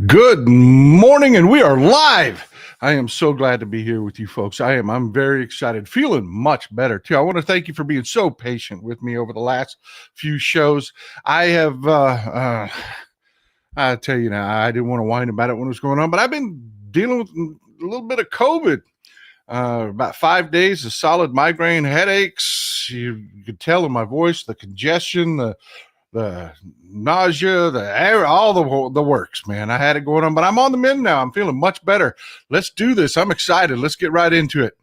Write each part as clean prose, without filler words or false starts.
Good morning, and we are live. I am so glad to be here with you folks. I'm very excited, feeling much better too. I want to thank you for being so patient with me over the last few shows. I have, I tell you now, I didn't want to whine about it when it was going on, but I've been dealing with a little bit of COVID. About 5 days of solid migraine headaches. You could tell in my voice, the congestion, the nausea, the air, all the works, man. I had it going on, but I'm on the mend now. I'm feeling much better. Let's do this. I'm excited. Let's get right into it.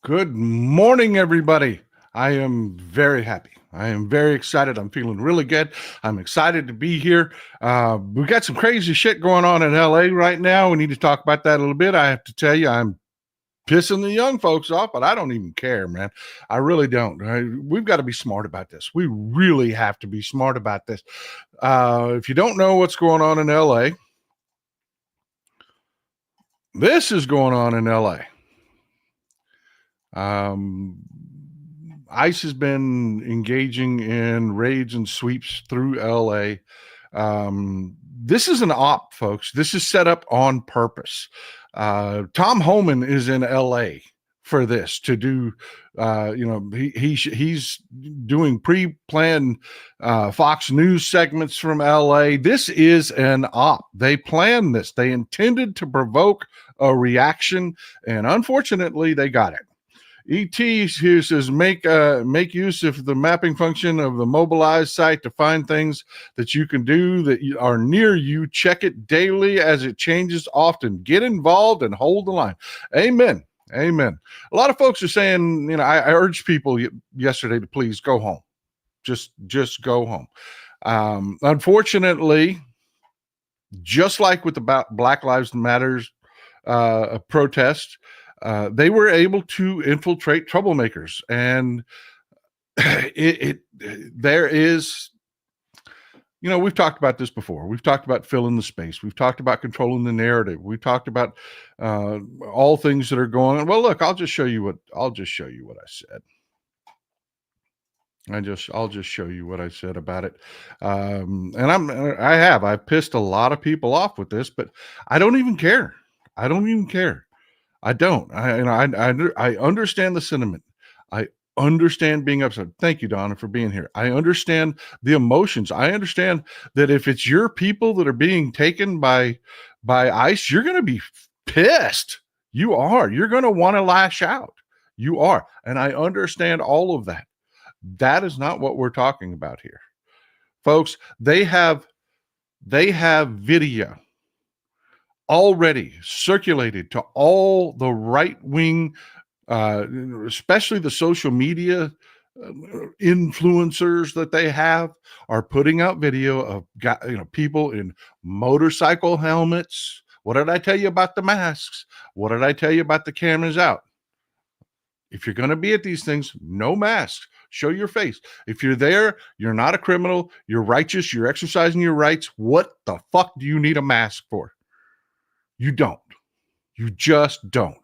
Good morning, everybody. I am very happy. I am very excited. I'm feeling really good. I'm excited to be here. We got some crazy shit going on in LA right now. We need to talk about that a little bit. I have to tell you, I'm pissing the young folks off, but I don't even care, man. I really don't. We've got to be smart about this. We really have to be smart about this. If you don't know what's going on in LA, this is going on in LA. ICE has been engaging in raids and sweeps through LA. This is an op, folks. This is set up on purpose. Tom Homan is in LA for this to do, he's doing pre-planned Fox News segments from LA. This is an op. They planned this. They intended to provoke a reaction, and unfortunately, they got it. ET here says, make use of the mapping function of the mobilized site to find things that you can do that are near you. Check it daily as it changes often. Get involved and hold the line. Amen. Amen. A lot of folks are saying, I urged people yesterday to please go home. Just go home. Unfortunately, just like with the Black Lives Matters protest, they were able to infiltrate troublemakers, and there is, we've talked about this before. We've talked about filling the space. We've talked about controlling the narrative. We've talked about all things that are going on. Well, look, I'll just show you what I said. I'll just show you what I said about it. And I've pissed a lot of people off with this, but I don't even care. I don't. I understand the sentiment. I understand being upset. Thank you, Donna, for being here. I understand the emotions. I understand that if it's your people that are being taken by ICE, you're going to be pissed. You are. You're going to want to lash out. You are. And I understand all of that. That is not what we're talking about here. Folks, they have video already circulated to all the right-wing, especially the social media influencers that they have, are putting out video of people in motorcycle helmets. What did I tell you about the masks? What did I tell you about the cameras out? If you're going to be at these things, no masks. Show your face. If you're there, you're not a criminal. You're righteous. You're exercising your rights. What the fuck do you need a mask for? You don't. You just don't.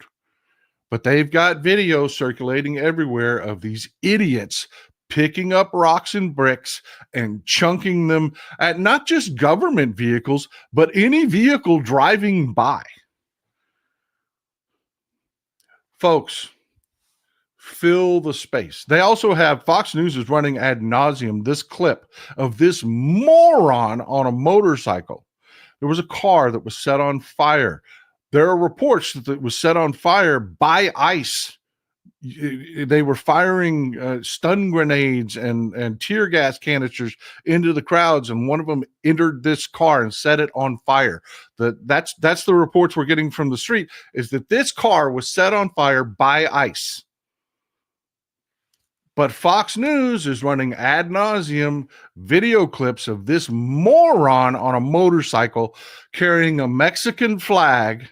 But they've got videos circulating everywhere of these idiots picking up rocks and bricks and chunking them at not just government vehicles, but any vehicle driving by. Folks, fill the space. They also have Fox News is running ad nauseum this clip of this moron on a motorcycle. There was a car that was set on fire. There are reports that it was set on fire by ICE. They were firing stun grenades and tear gas canisters into the crowds, and one of them entered this car and set it on fire. That's the reports we're getting from the street, is that this car was set on fire by ICE. But Fox News is running ad nauseum video clips of this moron on a motorcycle carrying a Mexican flag,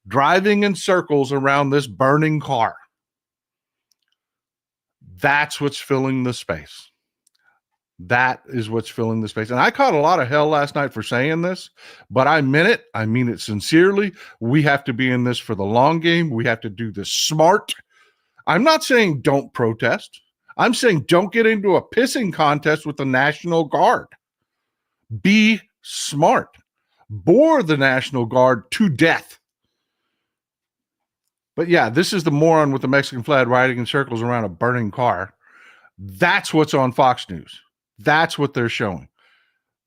driving in circles around this burning car. That's what's filling the space. That is what's filling the space. And I caught a lot of hell last night for saying this, but I meant it. I mean it sincerely. We have to be in this for the long game. We have to do this smart. I'm not saying don't protest. I'm saying don't get into a pissing contest with the National Guard. Be smart. Bore the National Guard to death. But yeah, this is the moron with the Mexican flag riding in circles around a burning car. That's what's on Fox News. That's what they're showing.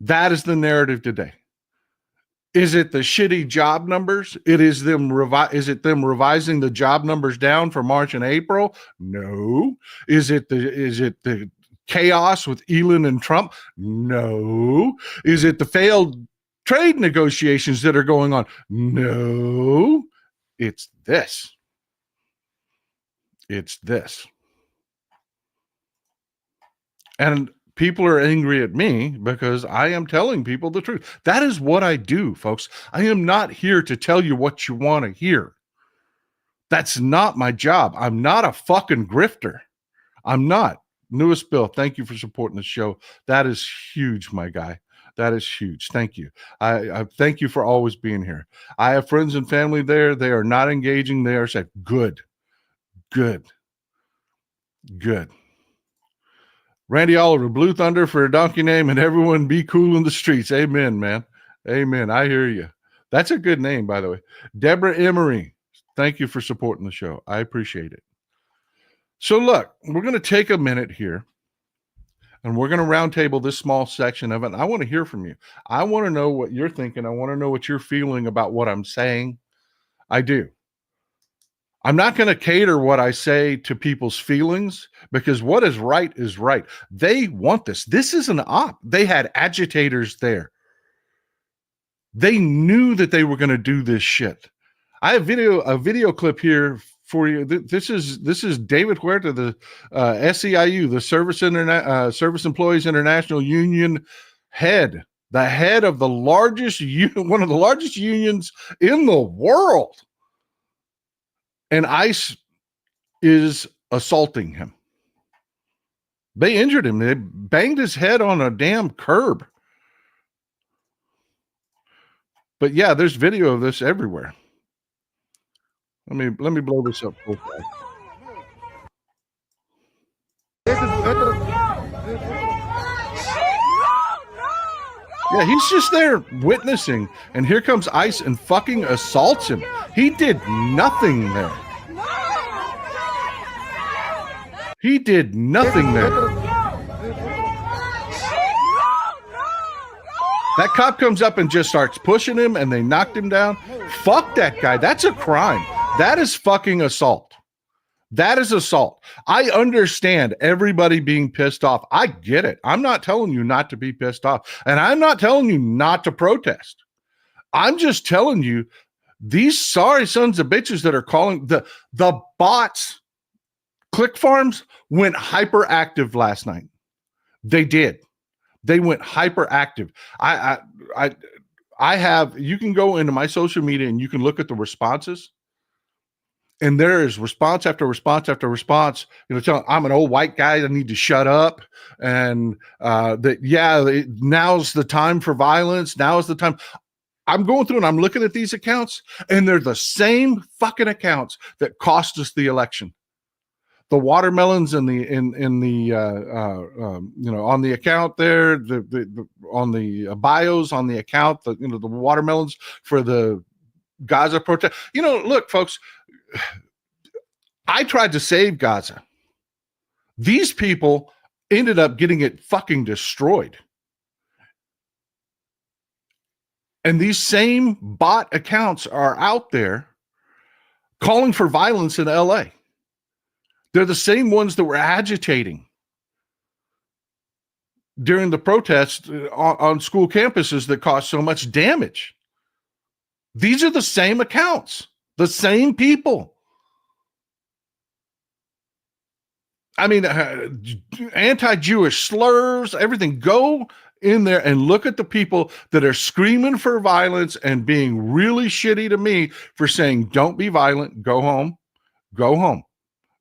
That is the narrative today. Is it the shitty job numbers? Is it them revising the job numbers down for March and April? No. Is it the chaos with Elon and Trump? No. Is it the failed trade negotiations that are going on? No. It's this. It's this. And people are angry at me because I am telling people the truth. That is what I do, folks. I am not here to tell you what you want to hear. That's not my job. I'm not a fucking grifter. I'm not. Newest Bill, thank you for supporting the show. That is huge, my guy. That is huge. Thank you. I thank you for always being here. I have friends and family there. They are not engaging. They are saying, good. Randy Oliver, Blue Thunder for a donkey name, and everyone be cool in the streets. Amen, man. Amen. I hear you. That's a good name, by the way. Deborah Emery, thank you for supporting the show. I appreciate it. So look, we're going to take a minute here, and we're going to roundtable this small section of it. And I want to hear from you. I want to know what you're thinking. I want to know what you're feeling about what I'm saying. I do. I'm not going to cater what I say to people's feelings, because what is right is right. They want this. This is an op. They had agitators there. They knew that they were going to do this shit. I have a video clip here for you. This is David Huerta, the SEIU, the Service Employees International Union head, the head of the largest one of the largest unions in the world. And ICE is assaulting him. They injured him. They banged his head on a damn curb. But yeah, there's video of this everywhere. Let me blow this up real fast. Yeah, he's just there witnessing, and here comes ICE and fucking assaults him. He did nothing there. He did nothing there. That cop comes up and just starts pushing him, and they knocked him down. Fuck that guy. That's a crime. That is fucking assault. That is assault. I understand everybody being pissed off. I get it. I'm not telling you not to be pissed off. And I'm not telling you not to protest. I'm just telling you, these sorry sons of bitches that are calling the bots, click farms, went hyperactive last night. They did. They went hyperactive. I have, you can go into my social media and you can look at the responses. And there is response after response after response, telling I'm an old white guy, I need to shut up. And now's the time for violence. Now is the time. I'm going through and I'm looking at these accounts, and they're the same fucking accounts that cost us the election. The watermelons on the account there, on the bios on the account, the watermelons for the Gaza protest. Look, folks, I tried to save Gaza. These people ended up getting it fucking destroyed. And these same bot accounts are out there calling for violence in LA. They're the same ones that were agitating during the protests on school campuses that caused so much damage. These are the same accounts, the same people. I mean, anti-Jewish slurs, everything. Go in there and look at the people that are screaming for violence and being really shitty to me for saying, don't be violent, go home,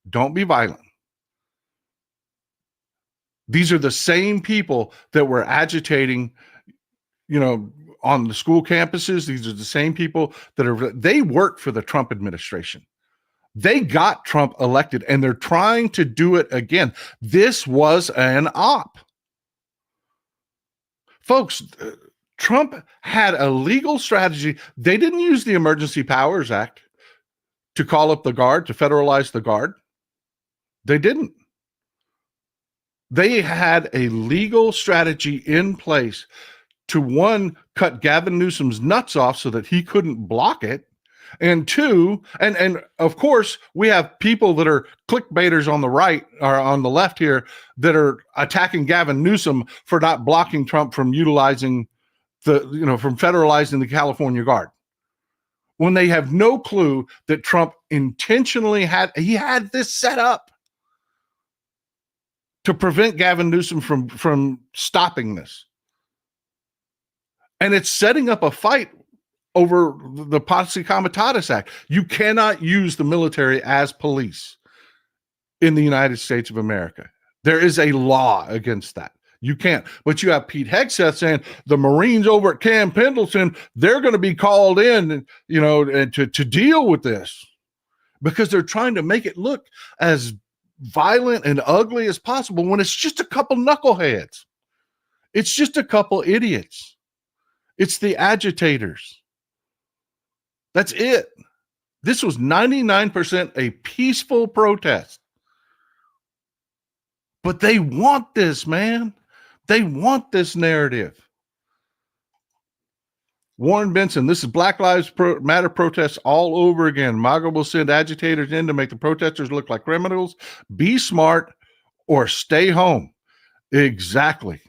don't be violent. These are the same people that were agitating, on the school campuses. These are the same people they work for the Trump administration. They got Trump elected and they're trying to do it again. This was an op. Folks, Trump had a legal strategy. They didn't use the Emergency Powers Act to call up the Guard, to federalize the Guard. They didn't. They had a legal strategy in place to, one, cut Gavin Newsom's nuts off so that he couldn't block it. And two, and of course, we have people that are clickbaiters on the right or on the left here that are attacking Gavin Newsom for not blocking Trump from utilizing from federalizing the California Guard, when they have no clue that Trump intentionally had this set up to prevent Gavin Newsom from stopping this. And it's setting up a fight over the Posse Comitatus Act. You cannot use the military as police in the United States of America. There is a law against that. You can't. But you have Pete Hegseth saying the Marines over at Camp Pendleton, they're going to be called in, to deal with this, because they're trying to make it look as violent and ugly as possible when it's just a couple knuckleheads. It's just a couple idiots. It's the agitators. That's it. This was 99% a peaceful protest. But they want this, man. They want this narrative. Warren Benson, this is Black Lives Matter protests all over again. MAGA will send agitators in to make the protesters look like criminals. Be smart or stay home. Exactly.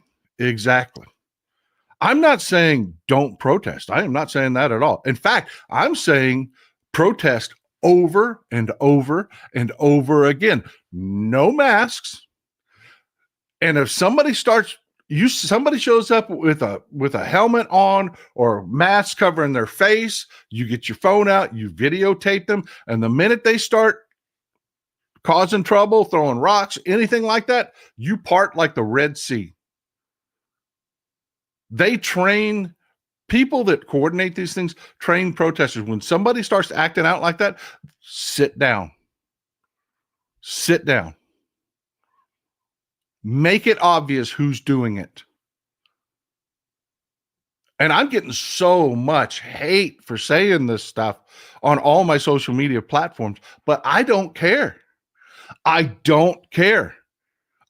I'm not saying don't protest. I am not saying that at all. In fact, I'm saying protest over and over and over again. No masks. And if somebody shows up with a helmet on or mask covering their face, you get your phone out, you videotape them, and the minute they start causing trouble, throwing rocks, anything like that, you part like the Red Sea. They train people that coordinate these things, train protesters. When somebody starts acting out like that, sit down. Sit down. Make it obvious who's doing it. And I'm getting so much hate for saying this stuff on all my social media platforms, but I don't care. I don't care.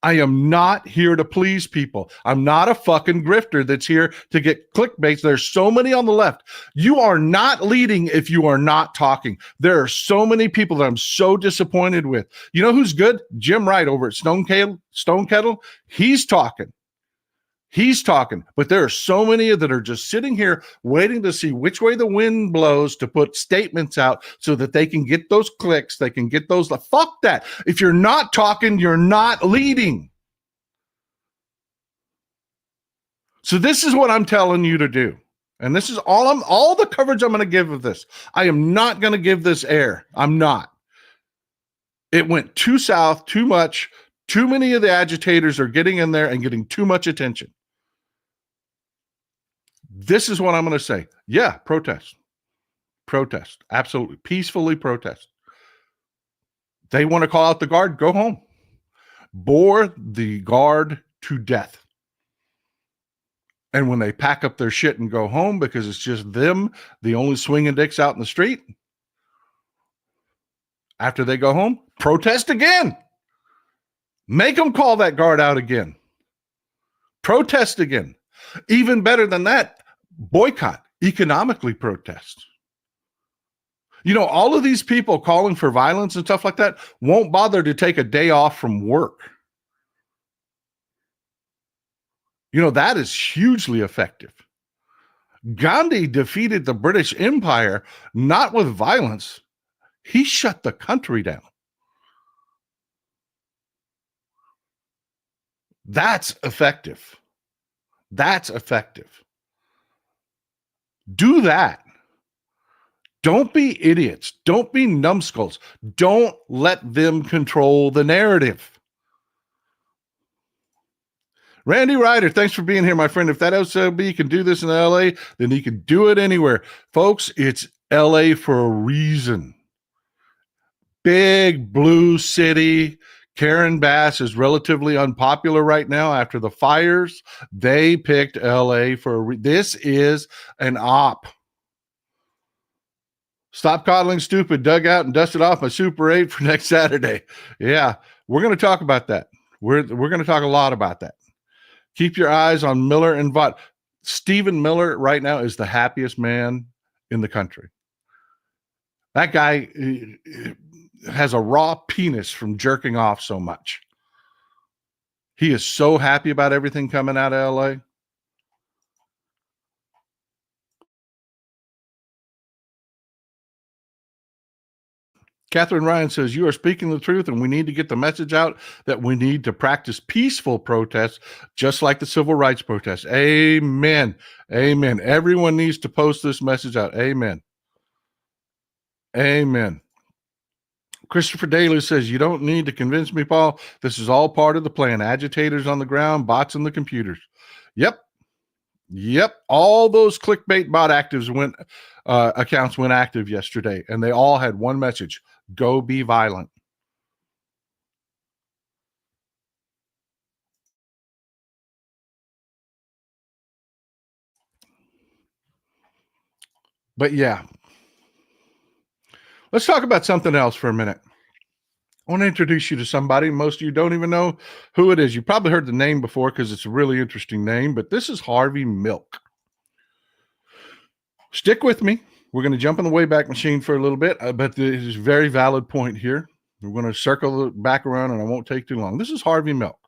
I am not here to please people. I'm not a fucking grifter that's here to get clickbaits. There's so many on the left. You are not leading if you are not talking. There are so many people that I'm so disappointed with. You know who's good? Jim Wright over at Stone Kettle. He's talking. But there are so many that are just sitting here waiting to see which way the wind blows to put statements out so that they can get those clicks. They can get those. Fuck that. If you're not talking, you're not leading. So this is what I'm telling you to do. And this is all the coverage I'm going to give of this. I am not going to give this air. I'm not. It went too south, too much. Too many of the agitators are getting in there and getting too much attention. This is what I'm going to say. Yeah, protest. Absolutely. Peacefully protest. They want to call out the Guard, go home. Bore the Guard to death. And when they pack up their shit and go home because it's just them, the only swinging dicks out in the street, after they go home, protest again. Make them call that guard out again. Protest again. Even better than that, boycott, economically protest. You know, all of these people calling for violence and stuff like that won't bother to take a day off from work. You know, that is hugely effective. Gandhi defeated the British Empire not with violence. He shut the country down. That's effective. That's effective. Do that. Don't be idiots. Don't be numbskulls. Don't let them control the narrative. Randy Ryder, thanks for being here, my friend. If that SOB can do this in LA, then he can do it anywhere. Folks, it's LA for a reason. Big blue city. Karen Bass is relatively unpopular right now after the fires. They picked LA for this is an op. Stop coddling stupid. Dug out and dusted off my Super 8 for next Saturday. Yeah, we're going to talk about that. We're going to talk a lot about that. Keep your eyes on Miller and Vaught. Stephen Miller right now is the happiest man in the country. That guy has a raw penis from jerking off so much. He is so happy about everything coming out of LA. Catherine Ryan says, you are speaking the truth, and we need to get the message out that we need to practice peaceful protests, just like the civil rights protests. Amen. Amen. Everyone needs to post this message out. Amen. Amen. Christopher Daly says, you don't need to convince me, Paul. This is all part of the plan. Agitators on the ground, bots on the computers. Yep. All those clickbait bot actives accounts went active yesterday, and they all had one message: go be violent. But yeah, let's talk about something else for a minute. I want to introduce you to somebody. Most of you don't even know who it is. You probably heard the name before because it's a really interesting name, but this is Harvey Milk. Stick with me. We're going to jump in the Wayback Machine for a little bit, but this is a very valid point here. We're going to circle back around, and I won't take too long. This is Harvey Milk.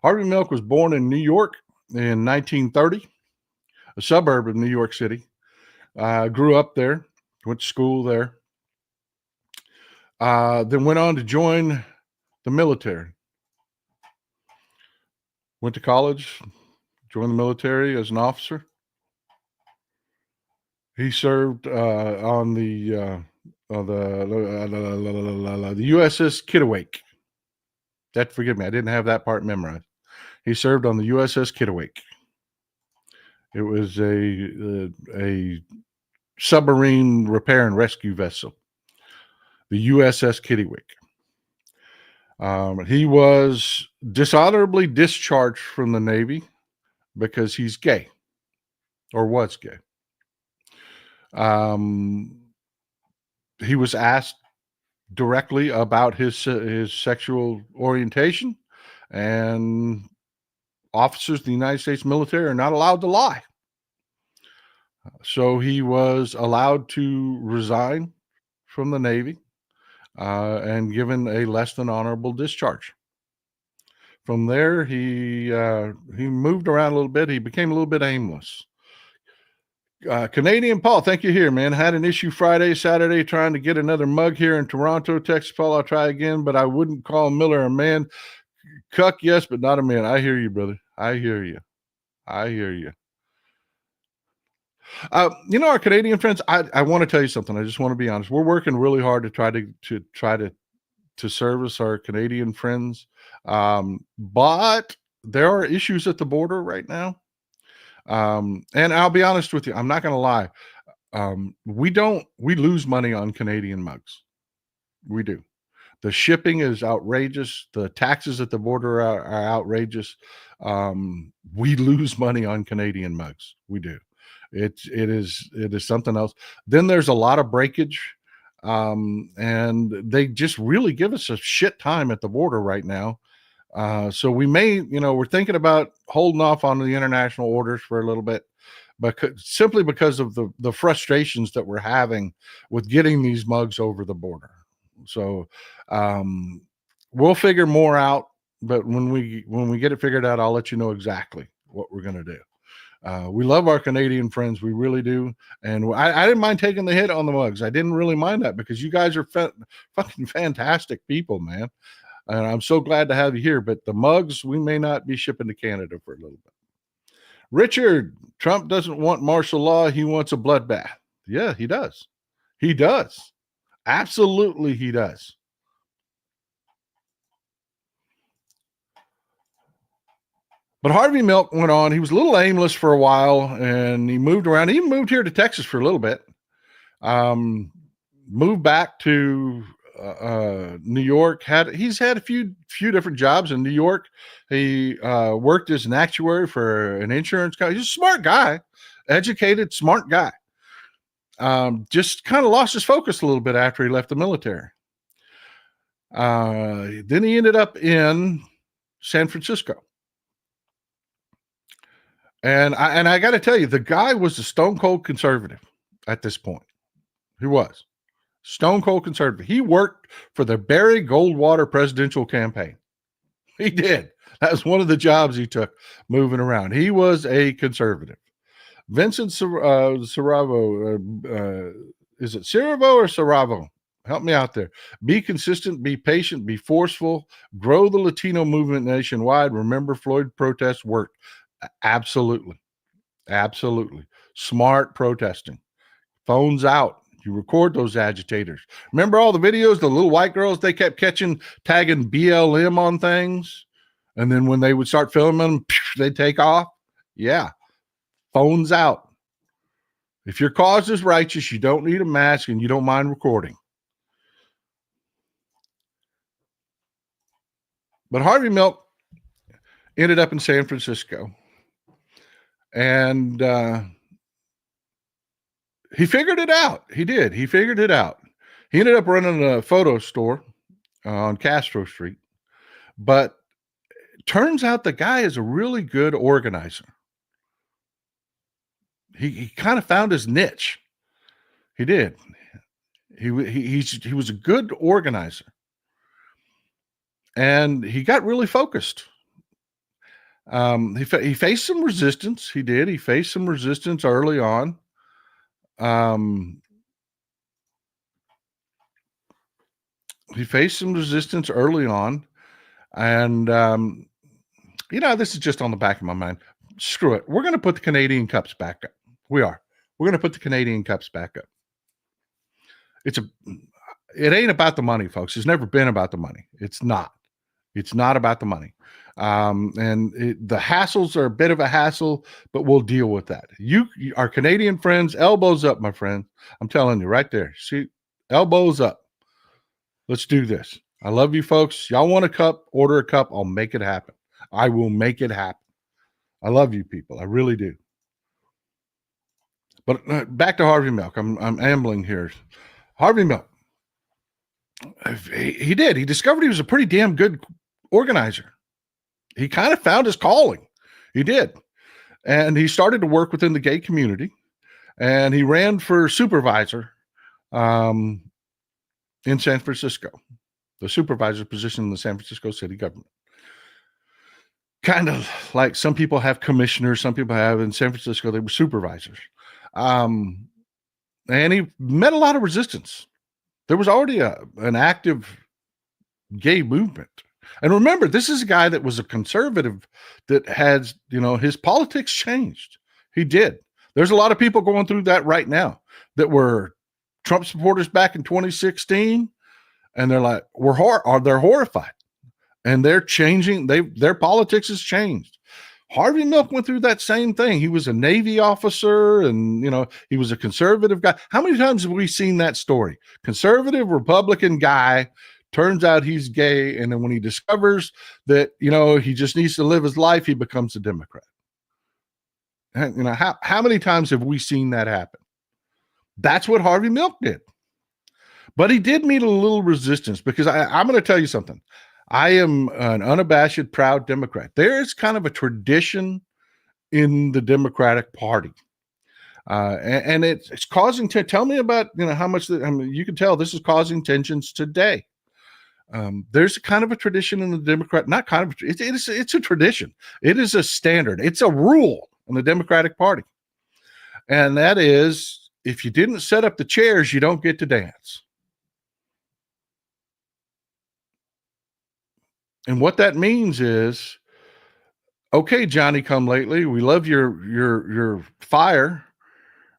Harvey Milk was born in New York in 1930, a suburb of New York City. Grew up there, went to school there. Then went on to join the military. Went to college, joined the military as an officer. He served on the USS Kittiwake. Forgive me, I didn't have that part memorized. He served on the USS Kittiwake. It was a submarine repair and rescue vessel, the USS Kittiwake. He was dishonorably discharged from the Navy because he's gay, or was gay. He was asked directly about his sexual orientation, and officers of the United States military are not allowed to lie. So he was allowed to resign from the Navy and given a less than honorable discharge. From there, he moved around a little bit. He became a little bit aimless. Canadian Paul, thank you here, man. Had an issue Friday, Saturday, trying to get another mug here in Toronto, Texas. Paul, I'll try again, but I wouldn't call Miller a man. Cuck, yes, but not a man. I hear you, brother. I hear you. Our Canadian friends, I want to tell you something. I just want to be honest. We're working really hard to try to service our Canadian friends. But there are issues at the border right now. And I'll be honest with you, I'm not going to lie. We lose money on Canadian mugs. We do. The shipping is outrageous. The taxes at the border are outrageous. We lose money on Canadian mugs. We do. It is something else. Then there's a lot of breakage. And they just really give us a shit time at the border right now. So we may, we're thinking about holding off on the international orders for a little bit, but simply because of the frustrations that we're having with getting these mugs over the border. So we'll figure more out, but when we get it figured out, I'll let you know exactly what we're going to do. We love our Canadian friends. We really do. And I didn't mind taking the hit on the mugs. I didn't really mind that because you guys are fucking fantastic people, man. And I'm so glad to have you here. But the mugs, we may not be shipping to Canada for a little bit. Richard, Trump doesn't want martial law. He wants a bloodbath. Yeah, he does. He does. Absolutely, he does. But Harvey Milk went on. He was a little aimless for a while, and he moved around. He even moved here to Texas for a little bit. Moved back to New York. He's had a few different jobs in New York. He worked as an actuary for an insurance company. He's a smart guy, educated, smart guy. Just kind of lost his focus a little bit after he left the military. Then he ended up in San Francisco. And I got to tell you, the guy was a stone cold conservative at this point. He was stone cold conservative. He worked for the Barry Goldwater presidential campaign. He did. That was one of the jobs he took moving around. He was a conservative. Vincent Saravo, is it Saravo or Saravo? Help me out there. Be consistent, be patient, be forceful, grow the Latino movement nationwide. Remember, Floyd protests worked. Absolutely. Absolutely. Smart protesting. Phones out. You record those agitators. Remember all the videos, the little white girls they kept tagging BLM on things? And then when they would start filming them, they'd take off? Yeah. Phones out. If your cause is righteous, you don't need a mask and you don't mind recording. But Harvey Milk ended up in San Francisco. And he figured it out. He did. He figured it out. He ended up running a photo store on Castro Street. But turns out the guy is a really good organizer. He kind of found his niche. He did. He was a good organizer. And he got really focused. He faced some resistance. He did. He faced some resistance early on. He faced some resistance early on. And, this is just on the back of my mind. Screw it. We're going to put the Canadian Cups back up. We are. We're going to put the Canadian Cups back up. It ain't about the money, folks. It's never been about the money. It's not. It's not about the money. The hassles are a bit of a hassle, but we'll deal with that. Our Canadian friends, elbows up, my friend. I'm telling you right there. See, elbows up. Let's do this. I love you folks. Y'all want a cup, order a cup. I'll make it happen. I will make it happen. I love you people. I really do. But back to Harvey Milk. I'm ambling here. Harvey Milk. He did. He discovered he was a pretty damn good organizer. He kind of found his calling. He did. And he started to work within the gay community. And he ran for supervisor in San Francisco, the supervisor position in the San Francisco city government. Kind of like some people have commissioners, some people have in San Francisco, they were supervisors. And he met a lot of resistance. There was already an active gay movement. And remember, this is a guy that was a conservative that has, his politics changed. He did. There's a lot of people going through that right now that were Trump supporters back in 2016. And they're like, they're horrified. And they're changing. Their politics has changed. Harvey Milk went through that same thing. He was a Navy officer and, he was a conservative guy. How many times have we seen that story? Conservative Republican guy, turns out he's gay. And then when he discovers that, he just needs to live his life, he becomes a Democrat. And, how many times have we seen that happen? That's what Harvey Milk did. But he did meet a little resistance because I'm going to tell you something. I am an unabashed, proud Democrat. There is kind of a tradition in the Democratic Party. And it's causing to tell me about, how much I mean, you can tell this is causing tensions today. There's kind of a tradition in the Democrat, not kind of, it's a tradition. It is a standard. It's a rule in the Democratic Party. And that is, if you didn't set up the chairs, you don't get to dance. And what that means is, okay, Johnny come lately, we love your fire,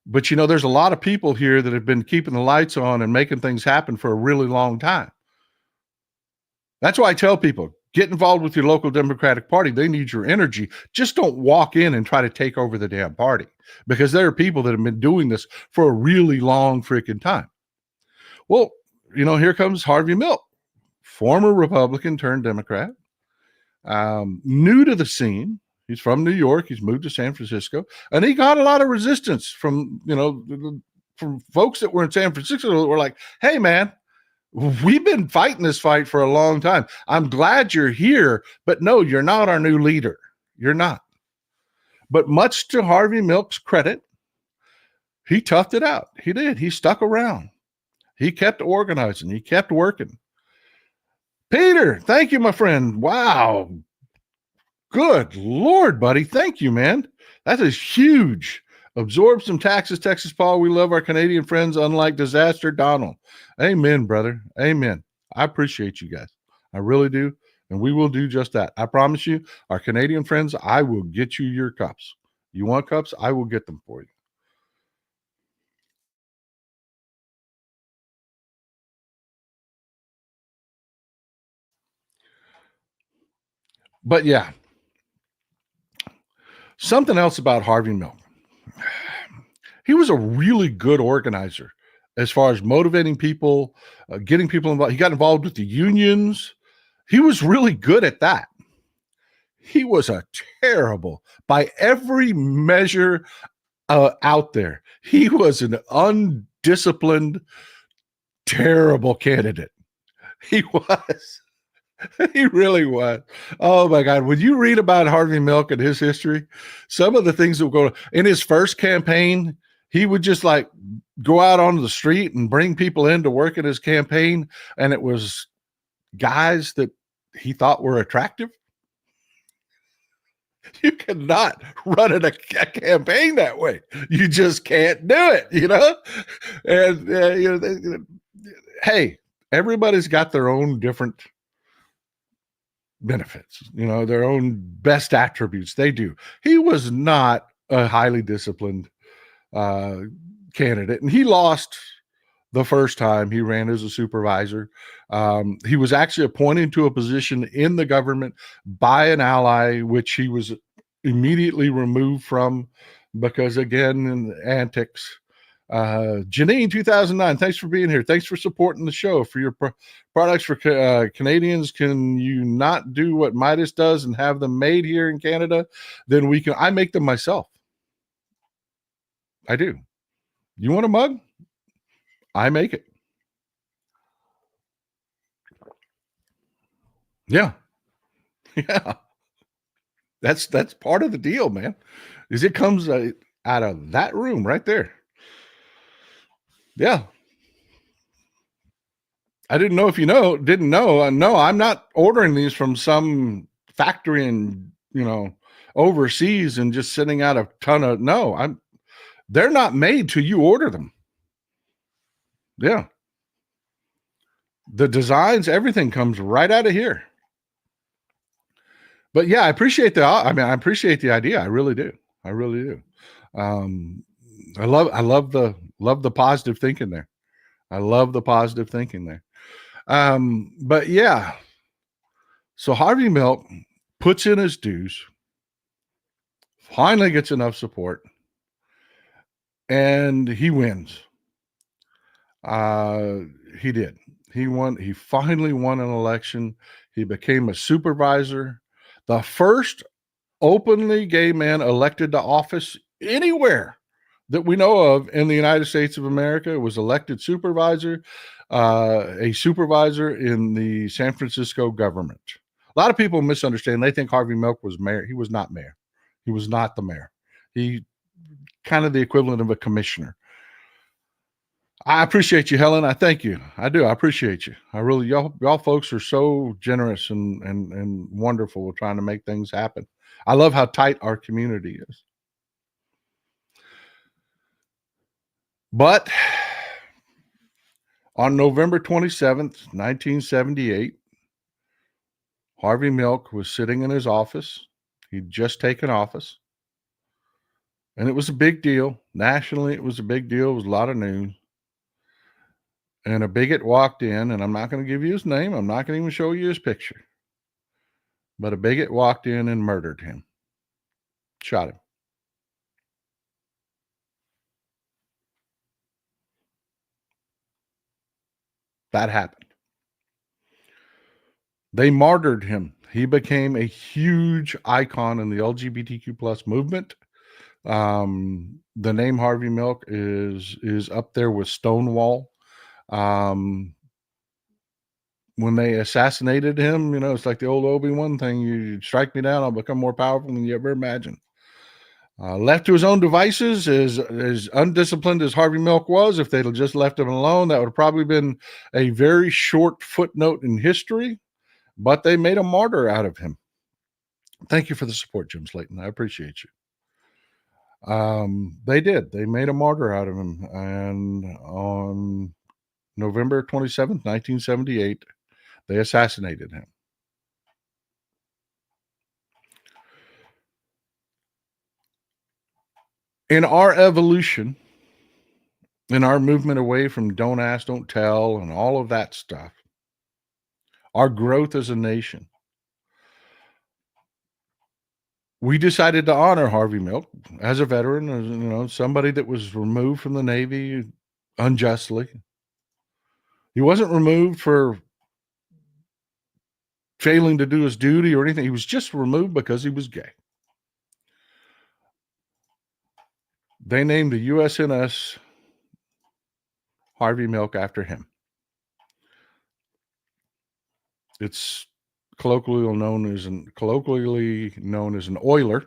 but there's a lot of people here that have been keeping the lights on and making things happen for a really long time. That's why I tell people, get involved with your local Democratic Party. They need your energy. Just don't walk in and try to take over the damn party, because there are people that have been doing this for a really long freaking time. Well, here comes Harvey Milk, former Republican turned Democrat, new to the scene. He's from New York. He's moved to San Francisco, and he got a lot of resistance from, from folks that were in San Francisco that were like, hey, man, we've been fighting this fight for a long time. I'm glad you're here, but no, you're not our new leader. You're not. But much to Harvey Milk's credit, he toughed it out. He did. He stuck around. He kept organizing. He kept working. Peter, thank you, my friend. Wow. Good Lord, buddy. Thank you, man. That is huge. Absorb some taxes, Texas Paul. We love our Canadian friends, unlike Disaster Donald. Amen, brother. Amen. I appreciate you guys. I really do. And we will do just that. I promise you, our Canadian friends, I will get you your cups. You want cups? I will get them for you. But yeah, something else about Harvey Milk. He was a really good organizer as far as motivating people, getting people involved. He got involved with the unions. He was really good at that. He was a terrible, by every measure out there, he was an undisciplined, terrible candidate. He was. He really was. Oh my God. When you read about Harvey Milk and his history, some of the things that would go in his first campaign, he would just like go out onto the street and bring people in to work at his campaign. And it was guys that he thought were attractive. You cannot run a campaign that way. You just can't do it, And hey, everybody's got their own different benefits, their own best attributes. They do. He was not a highly disciplined candidate, and he lost the first time he ran as a supervisor. He was actually appointed to a position in the government by an ally, which he was immediately removed from because, again, in antics. Janine 2009, thanks for being here. Thanks for supporting the show. For your products for Canadians, can you not do what Midas does and have them made here in Canada? Then I make them myself. I do. You want a mug? I make it. Yeah. Yeah. That's part of the deal, man. Is it comes out of that room right there. Yeah. I didn't know if didn't know. No, I'm not ordering these from some factory in, overseas and just sending out a ton of, no, they're not made till you order them. Yeah. The designs, everything comes right out of here. But yeah, I appreciate the idea. I really do. I really do. I love the positive thinking there. I love the positive thinking there. But yeah, so Harvey Milk puts in his dues, finally gets enough support, and he wins. He did. He won. He finally won an election. He became a supervisor, the first openly gay man elected to office anywhere that we know of in the United States of America, was elected supervisor, a supervisor in the San Francisco government. A lot of people misunderstand. They think Harvey Milk was mayor. He was not mayor. He was not the mayor. He kind of the equivalent of a commissioner. I appreciate you, Helen. I thank you. I do. I appreciate you. I really, y'all folks are so generous and wonderful with trying to make things happen. I love how tight our community is. But on November 27th, 1978, Harvey Milk was sitting in his office. He'd just taken office. And it was a big deal. Nationally, it was a big deal. It was a lot of news. And a bigot walked in, and I'm not going to give you his name. I'm not going to even show you his picture. But a bigot walked in and murdered him. Shot him. That happened. They martyred him. He became a huge icon in the LGBTQ plus movement. The name Harvey Milk is up there with Stonewall. When they assassinated him, it's like the old Obi-Wan thing. You strike me down, I'll become more powerful than you ever imagined. Left to his own devices, as undisciplined as Harvey Milk was, if they'd just left him alone, that would have probably been a very short footnote in history, but they made a martyr out of him. Thank you for the support, Jim Slayton. I appreciate you. They did. They made a martyr out of him. And on November 27th, 1978, they assassinated him. In our evolution, in our movement away from don't ask, don't tell, and all of that stuff, our growth as a nation, we decided to honor Harvey Milk as a veteran, as somebody that was removed from the Navy unjustly. He wasn't removed for failing to do his duty or anything. He was just removed because he was gay. They named the USNS Harvey Milk after him. It's colloquially known as an oiler.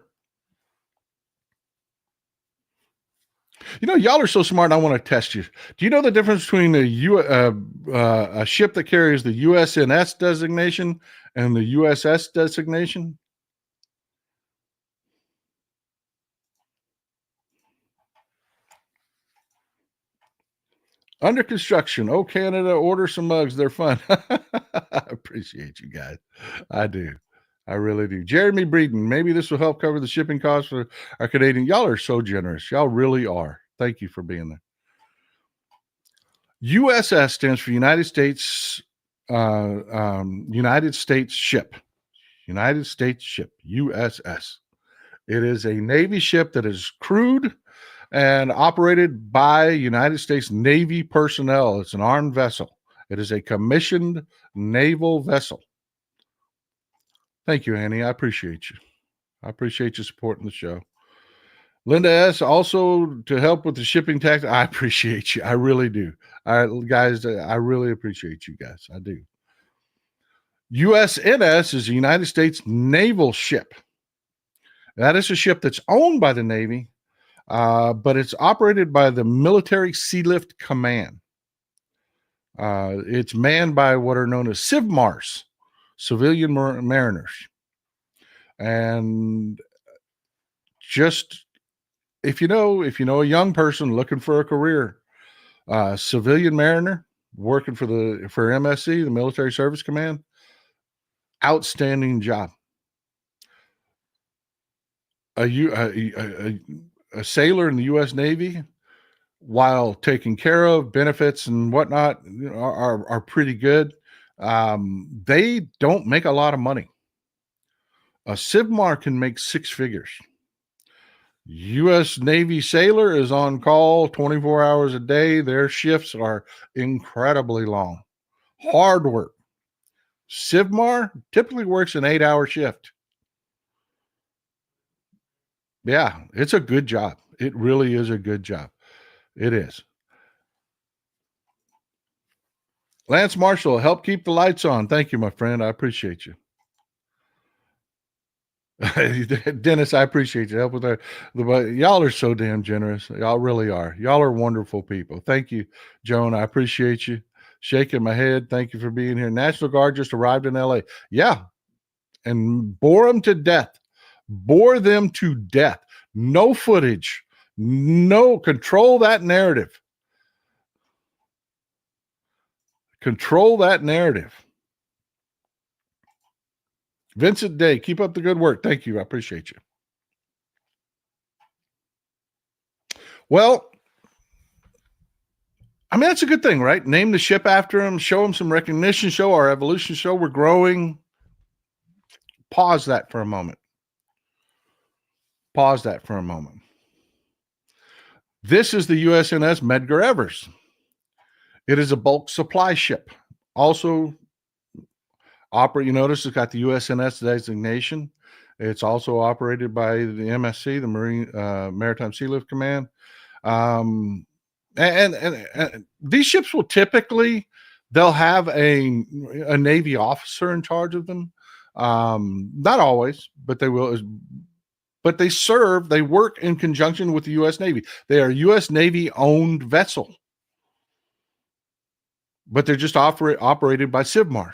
Y'all are so smart. I want to test you. Do you know the difference between a ship that carries the USNS designation and the USS designation? Under construction. Oh, Canada, order some mugs. They're fun. I appreciate you guys. I do. I really do. Jeremy Breeden, maybe this will help cover the shipping costs for our Canadian. Y'all are so generous. Y'all really are. Thank you for being there. USS stands for United States Ship. United States Ship, USS. It is a Navy ship that is crewed and operated by United States Navy personnel. It's an armed vessel. It is a commissioned naval vessel. Thank you, Annie. I appreciate you. I appreciate you supporting the show. Linda S., also to help with the shipping tax. I appreciate you. I really do. Guys, I really appreciate you guys. I do. USNS is a United States naval ship. That is a ship that's owned by the Navy, but it's operated by the Military Sealift Command. It's manned by what are known as CIVMARs, civilian mariners. And just if you know a young person looking for a career, civilian mariner working for MSC, the Military Service Command, outstanding job. A sailor in the U.S. Navy, while taking care of benefits and whatnot, are pretty good. They don't make a lot of money. A CIVMAR can make six figures. U.S. Navy sailor is on call 24 hours a day. Their shifts are incredibly long. Hard work. CIVMAR typically works an 8-hour shift. Yeah, it's a good job. It really is a good job. It is. Lance Marshall, help keep the lights on. Thank you, my friend. I appreciate you. Dennis, I appreciate you. Help with that. Y'all are so damn generous. Y'all really are. Y'all are wonderful people. Thank you, Joan. I appreciate you. Shaking my head. Thank you for being here. National Guard just arrived in LA. Yeah. And bore them to death. Bore them to death. No footage. No, control that narrative. Control that narrative. Vincent Day, keep up the good work. Thank you. I appreciate you. Well, I mean, that's a good thing, right? Name the ship after him, show him some recognition, show our evolution, show we're growing. Pause that for a moment. Pause that for a moment. This is the USNS Medgar Evers. It is a bulk supply ship. Also, you notice it's got the USNS designation. It's also operated by the MSC, the Maritime Sea Lift Command. And these ships will typically, they'll have a Navy officer in charge of them. Not always, but they will. But they work in conjunction with the U.S. Navy. They are U.S. Navy owned vessel, but they're just operated by Civmar.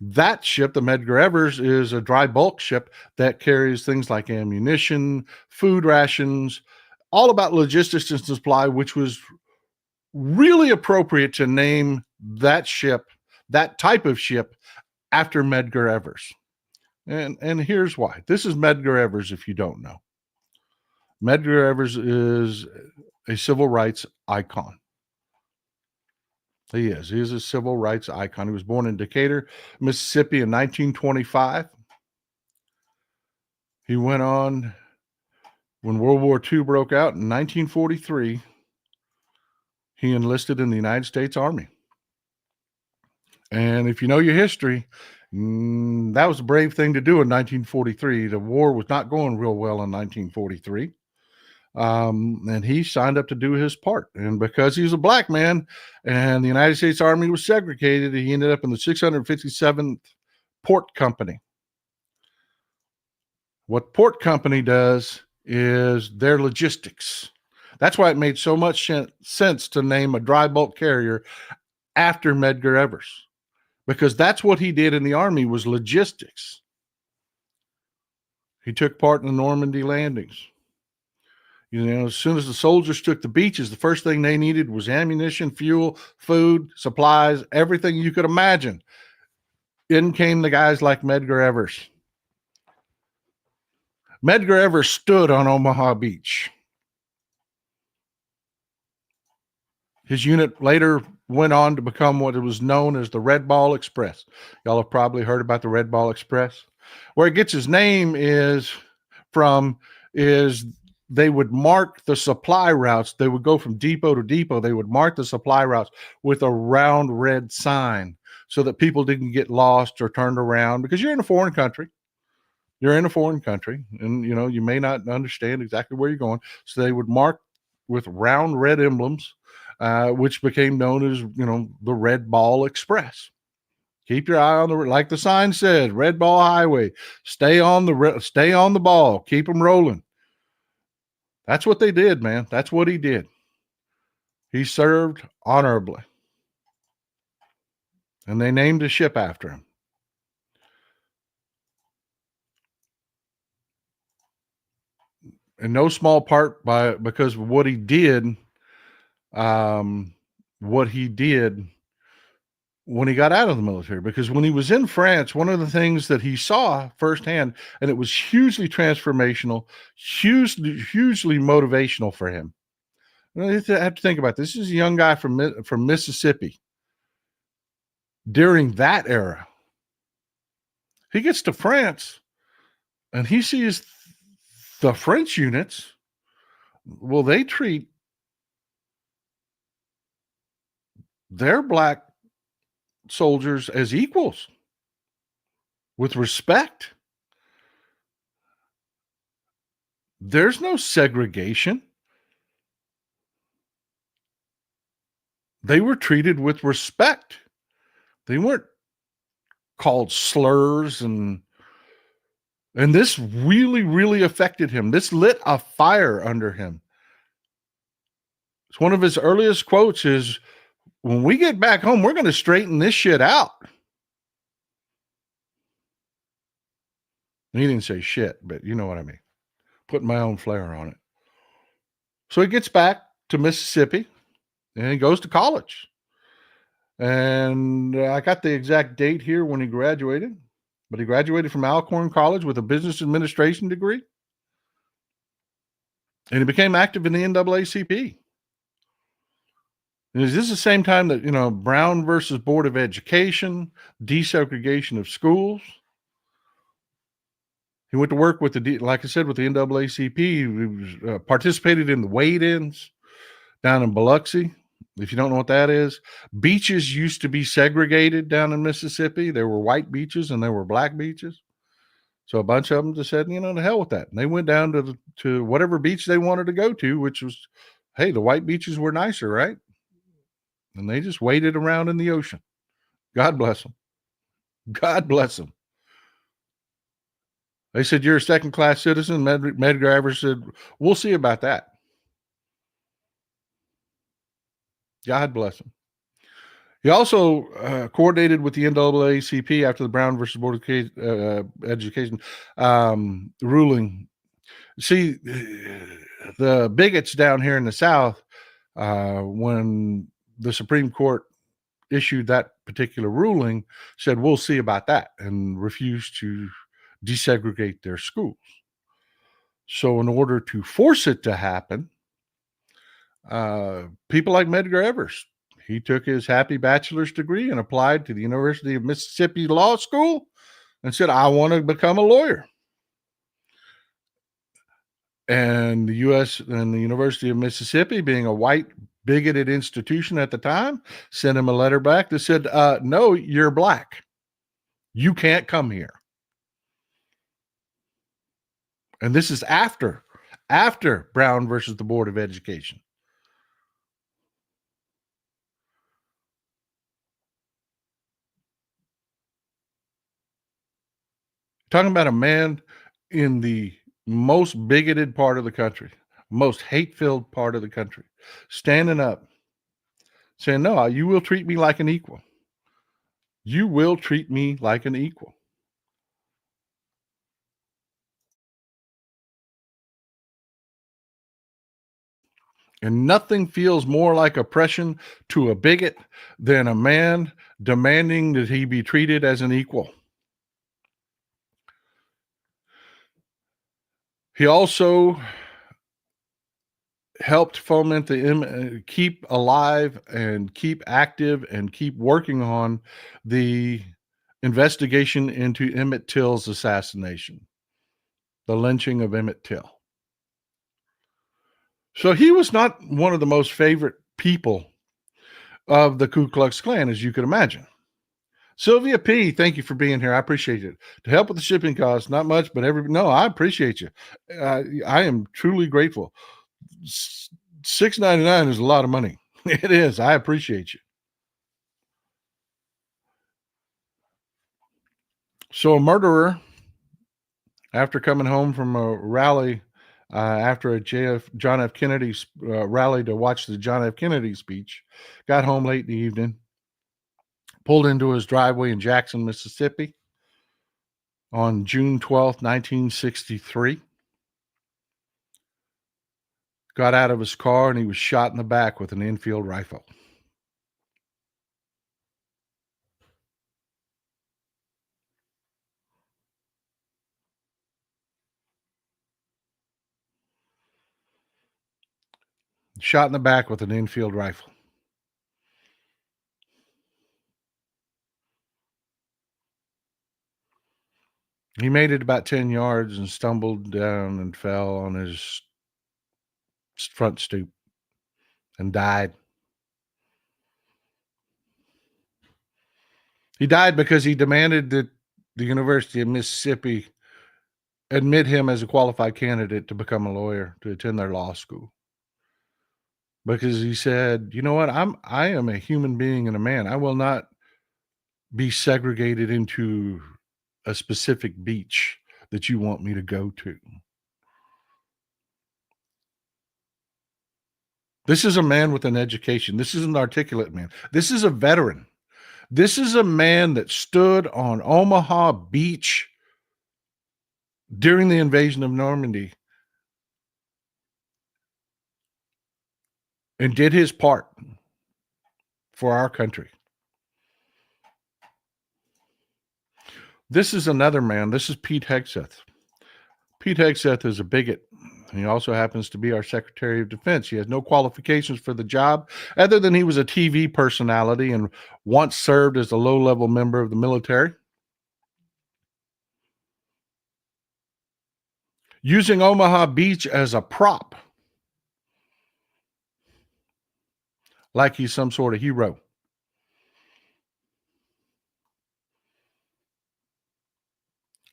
That ship, the Medgar Evers, is a dry bulk ship that carries things like ammunition, food rations, all about logistics and supply, which was really appropriate to name that ship, that type of ship, after Medgar Evers. And here's why. This is Medgar Evers, if you don't know. Medgar Evers is a civil rights icon. He is. He is a civil rights icon. He was born in Decatur, Mississippi in 1925. He went on when World War II broke out in 1943. He enlisted in the United States Army. And if you know your history, that was a brave thing to do in 1943. The war was not going real well in 1943. And he signed up to do his part. And because he was a black man and the United States Army was segregated, he ended up in the 657th Port Company. What Port Company does is their logistics. That's why it made so much sense to name a dry bulk carrier after Medgar Evers, because that's what he did in the Army, was logistics. He took part in the Normandy landings. You know, as soon as the soldiers took the beaches, the first thing they needed was ammunition, fuel, food, supplies, everything you could imagine. In came the guys like Medgar Evers. Medgar Evers stood on Omaha Beach. His unit later went on to become what it was known as the Red Ball Express. Y'all have probably heard about the Red Ball Express. Where it gets its name is they would mark the supply routes. They would go from depot to depot. They would mark the supply routes with a round red sign so that people didn't get lost or turned around, because you're in a foreign country. You're in a foreign country, and you know you may not understand exactly where you're going. So they would mark with round red emblems, which became known as, you know, the Red Ball Express. Keep your eye on like the sign said, Red Ball Highway. Stay on the ball. Keep them rolling. That's what they did, man. That's what he did. He served honorably. And they named a ship after him. In no small part because of what he did, when he got out of the military. Because when he was in France, one of the things that he saw firsthand, and it was hugely transformational, hugely motivational for him. You have to think about this. This is a young guy from Mississippi during that era. He gets to France and he sees the French units. Well, they treat their black soldiers as equals, with respect. There's no segregation. They were treated with respect. They weren't called slurs, and this really, really affected him. This lit a fire under him. It's one of his earliest quotes is, when we get back home, we're going to straighten this shit out. And he didn't say shit, but you know what I mean. Putting my own flair on it. So he gets back to Mississippi and he goes to college. And I got the exact date here when he graduated, but he graduated from Alcorn College with a business administration degree. And he became active in the NAACP. And is this the same time that, Brown versus Board of Education, desegregation of schools? He went to work with like I said, with the NAACP. He was, participated in the wade-ins down in Biloxi. If you don't know what that is, beaches used to be segregated down in Mississippi. There were white beaches and there were black beaches. So a bunch of them just said, to hell with that. And they went down to whatever beach they wanted to go to, which was, hey, the white beaches were nicer, right? And they just waded around in the ocean. God bless them. God bless them. They said, you're a second-class citizen. Medgar Evers said, we'll see about that. God bless him. He also coordinated with the NAACP after the Brown versus Board of Education ruling. See, the bigots down here in the South, when the Supreme Court issued that particular ruling, said, we'll see about that, and refused to desegregate their schools. So in order to force it to happen, people like Medgar Evers, he took his happy bachelor's degree and applied to the University of Mississippi Law School and said, I want to become a lawyer. And the U.S. and the University of Mississippi, being a white, bigoted institution at the time, sent him a letter back that said, no, you're black. You can't come here. And this is after Brown versus the Board of Education. Talking about a man in the most bigoted part of the country, most hate-filled part of the country, standing up, saying, no, you will treat me like an equal. You will treat me like an equal. And nothing feels more like oppression to a bigot than a man demanding that he be treated as an equal. He also helped foment keep alive and keep active and keep working on the investigation into Emmett Till's assassination, the lynching of Emmett Till. So he was not one of the most favorite people of the Ku Klux Klan, as you could imagine. Sylvia P., thank you for being here. I appreciate it. To help with the shipping costs, not much, but I appreciate you. I am truly grateful. $6.99 is a lot of money. It is. I appreciate you. So a murderer, after coming home from a rally, after a John F. Kennedy rally to watch the John F. Kennedy speech, got home late in the evening, pulled into his driveway in Jackson, Mississippi on June 12th, 1963. Got out of his car and he was shot in the back with an Enfield rifle. Shot in the back with an Enfield rifle. He made it about 10 yards and stumbled down and fell on his front stoop and died. He died because he demanded that the University of Mississippi admit him as a qualified candidate to become a lawyer, to attend their law school. Because he said, you know what, I am a human being and a man. I will not be segregated into a specific beach that you want me to go to. This is a man with an education. This is an articulate man. This is a veteran. This is a man that stood on Omaha Beach during the invasion of Normandy and did his part for our country. This is another man. This is Pete Hegseth. Pete Hegseth is a bigot. He also happens to be our Secretary of Defense. He has no qualifications for the job other than he was a TV personality and once served as a low-level member of the military. Using Omaha Beach as a prop, like he's some sort of hero.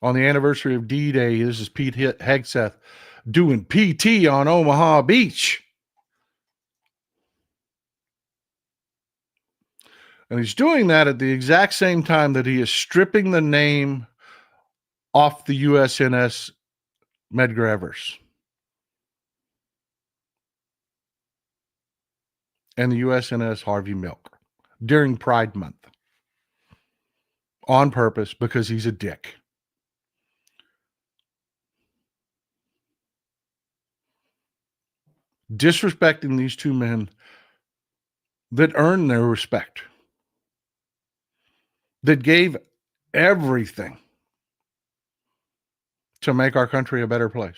On the anniversary of D-Day, this is Pete Hegseth doing PT on Omaha Beach. And he's doing that at the exact same time that he is stripping the name off the USNS Medgar Evers and the USNS Harvey Milk during Pride Month on purpose because he's a dick. Disrespecting these two men that earned their respect, that gave everything to make our country a better place.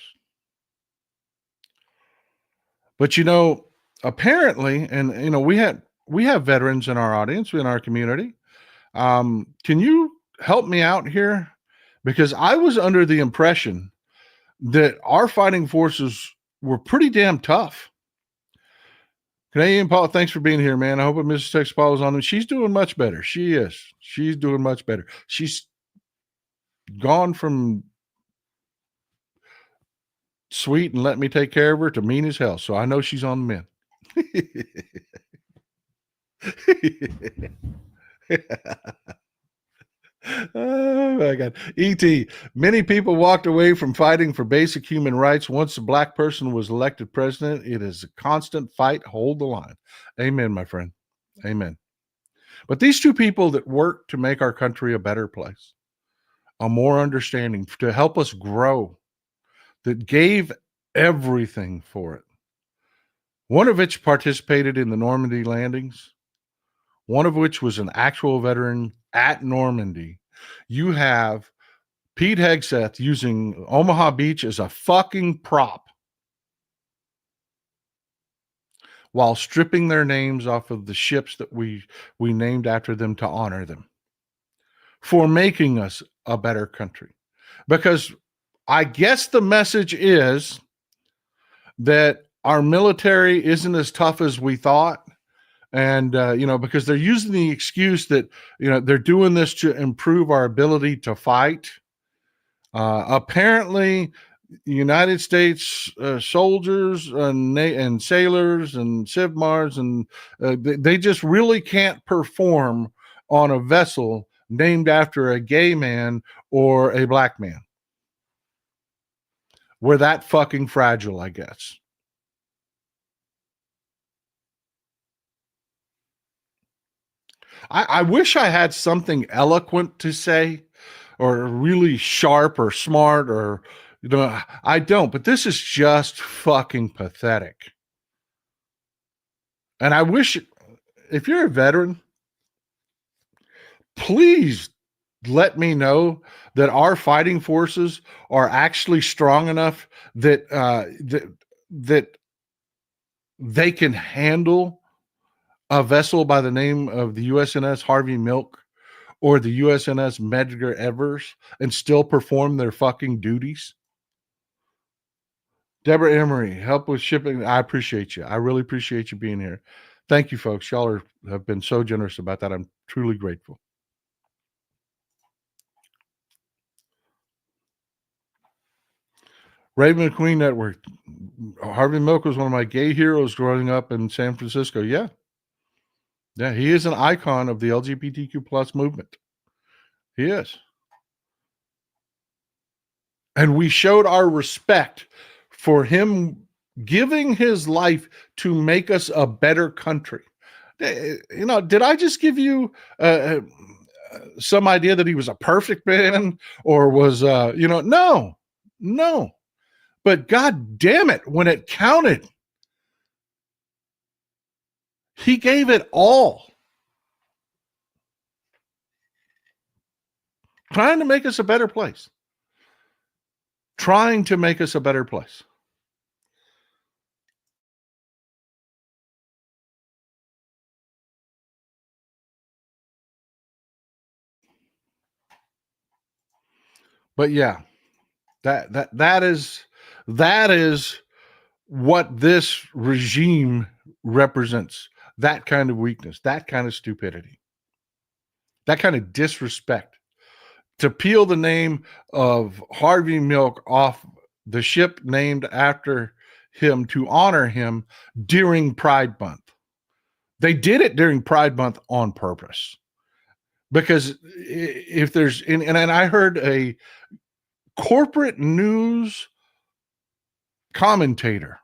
But apparently, and we have veterans in our audience, in our community. Can you help me out here? Because I was under the impression that our fighting forces were pretty damn tough. Canadian Paul, thanks for being here, man. I hope Mrs. Texas Paul is on them. She's doing much better. She is. She's doing much better. She's gone from sweet and let me take care of her to mean as hell. So I know she's on the mend. Oh my God. E.T. Many people walked away from fighting for basic human rights. Once a black person was elected president, it is a constant fight. Hold the line. Amen, my friend. Amen. But these two people that work to make our country a better place, a more understanding, to help us grow, that gave everything for it. One of which participated in the Normandy landings, one of which was an actual veteran at Normandy. You have Pete Hegseth using Omaha Beach as a fucking prop while stripping their names off of the ships that we named after them to honor them for making us a better country. Because I guess the message is that our military isn't as tough as we thought. And, because they're using the excuse that, they're doing this to improve our ability to fight. Apparently, United States soldiers and sailors and SIVMARs, and they just really can't perform on a vessel named after a gay man or a black man. We're that fucking fragile, I guess. I wish I had something eloquent to say or really sharp or smart or, I don't, but this is just fucking pathetic. And I wish, if you're a veteran, please let me know that our fighting forces are actually strong enough that that they can handle a vessel by the name of the USNS Harvey Milk or the USNS Medgar Evers and still perform their fucking duties. Deborah Emery, help with shipping. I appreciate you. I really appreciate you being here. Thank you, folks. Y'all have been so generous about that. I'm truly grateful. Raven McQueen Network. Harvey Milk was one of my gay heroes growing up in San Francisco. Yeah. Yeah, he is an icon of the LGBTQ plus movement. He is. And we showed our respect for him giving his life to make us a better country. You know, did I just give you some idea that he was a perfect man or was, no. But God damn it, when it counted, he gave it all. Trying to make us a better place. Trying to make us a better place. But yeah, that is what this regime represents. That kind of weakness, that kind of stupidity, that kind of disrespect. To peel the name of Harvey Milk off the ship named after him to honor him during Pride Month. They did it during Pride Month on purpose. Because if there's, and I heard a corporate news commentator,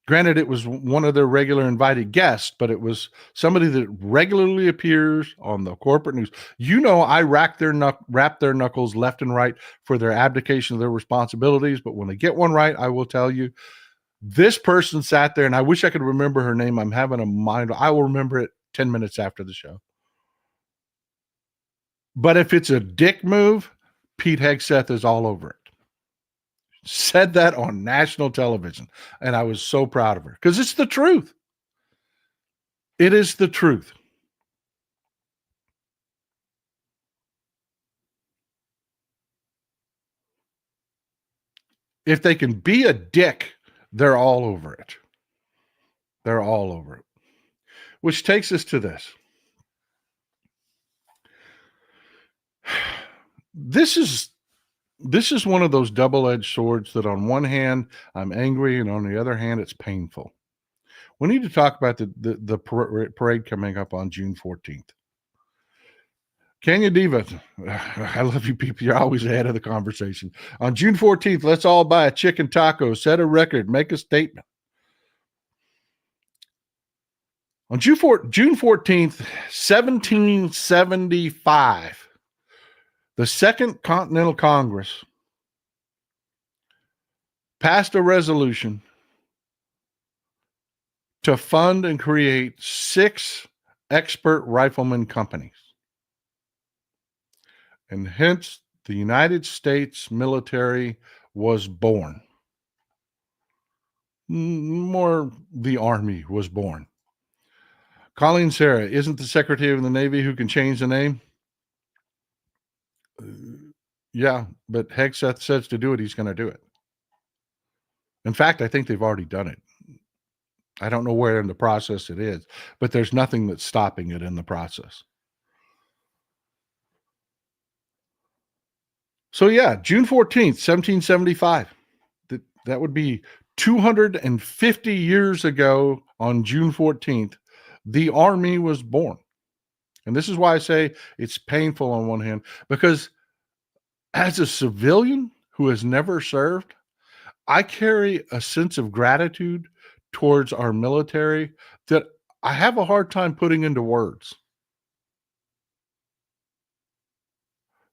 granted, it was one of their regular invited guests, but it was somebody that regularly appears on the corporate news. You know, I wrap their knuckles left and right for their abdication of their responsibilities. But when they get one right, I will tell you, this person sat there, and I wish I could remember her name. I'm having a mind. I will remember it 10 minutes after the show. But if it's a dick move, Pete Hegseth is all over it. Said that on national television, and I was so proud of her because it's the truth. It is the truth. If they can be a dick, they're all over it. They're all over it. Which takes us to this. This is one of those double-edged swords that on one hand, I'm angry, and on the other hand, it's painful. We need to talk about the parade coming up on June 14th. Kenya Diva, I love you people. You're always ahead of the conversation. On June 14th, let's all buy a chicken taco, set a record, make a statement. On June 14th, 1775, the Second Continental Congress passed a resolution to fund and create 6 expert rifleman companies. And hence, the United States military was born. More, the Army was born. Colleen Sarah isn't the Secretary of the Navy who can change the name? Yeah, but Hegseth says to do it, he's going to do it. In fact, I think they've already done it. I don't know where in the process it is, but there's nothing that's stopping it in the process. So yeah, June 14th, 1775. That would be 250 years ago on June 14th, the Army was born. And this is why I say it's painful on one hand, because as a civilian who has never served, I carry a sense of gratitude towards our military that I have a hard time putting into words.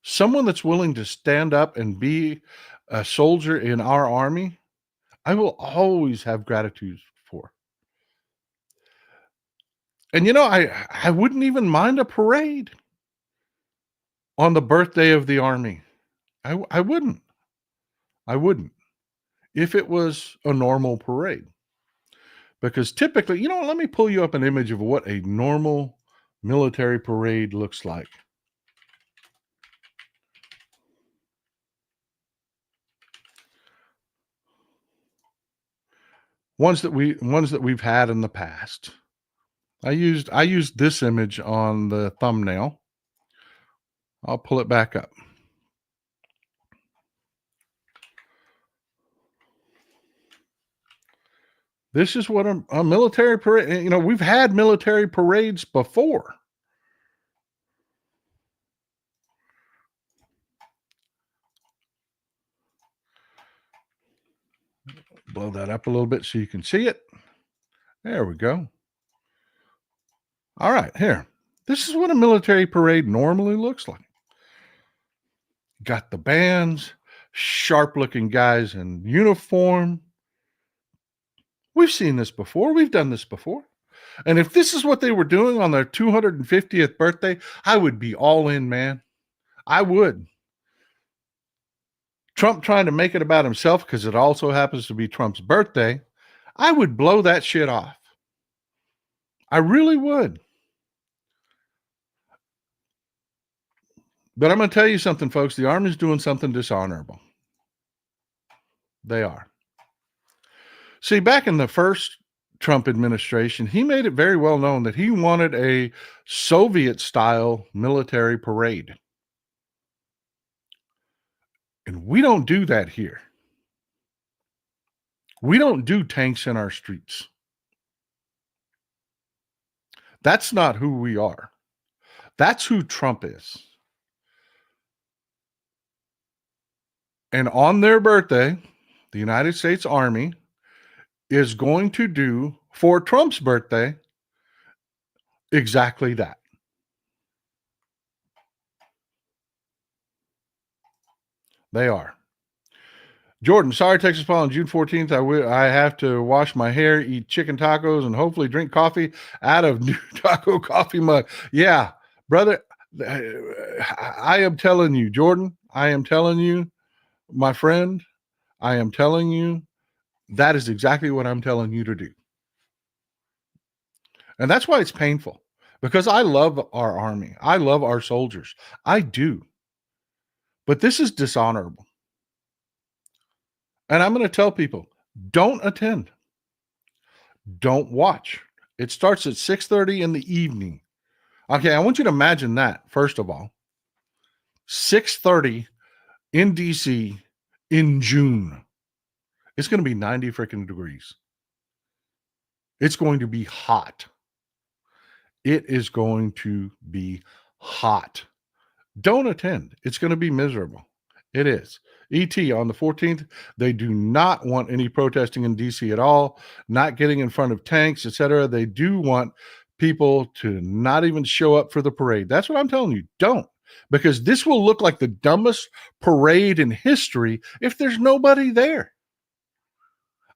Someone that's willing to stand up and be a soldier in our Army, I will always have gratitude for. And I wouldn't even mind a parade on the birthday of the Army. I wouldn't. I wouldn't. If it was a normal parade. Because typically, let me pull you up an image of what a normal military parade looks like. Ones that we've had in the past. I used this image on the thumbnail. I'll pull it back up. This is what a military parade, you know, we've had military parades before. Blow that up a little bit so you can see it. There we go. All right, here. This is what a military parade normally looks like. Got the bands, sharp looking guys in uniform. We've seen this before. We've done this before. And if this is what they were doing on their 250th birthday, I would be all in, man. I would. Trump trying to make it about himself because it also happens to be Trump's birthday. I would blow that shit off. I really would. But I'm going to tell you something, folks. The Army's doing something dishonorable. They are. See, back in the first Trump administration, he made it very well known that he wanted a Soviet-style military parade. And we don't do that here. We don't do tanks in our streets. That's not who we are. That's who Trump is. And on their birthday, the United States Army is going to do, for Trump's birthday, exactly that. They are. Jordan, sorry, Texas Paul, on June 14th, I have to wash my hair, eat chicken tacos, and hopefully drink coffee out of new taco coffee mug. Yeah, brother, I am telling you, Jordan, I am telling you, my friend, I am telling you, that is exactly what I'm telling you to do. And that's why it's painful, because I love our Army. I love our soldiers. I do. But this is dishonorable. And I'm going to tell people, don't attend. Don't watch. It starts at 6:30 in the evening. Okay, I want you to imagine that, first of all. 6:30 in DC in June. It's going to be 90 freaking degrees. It's going to be hot. It is going to be hot. Don't attend. It's going to be miserable. It is. ET on the 14th, they do not want any protesting in DC at all, not getting in front of tanks, etc. They do want people to not even show up for the parade. That's what I'm telling you. Don't. Because this will look like the dumbest parade in history if there's nobody there.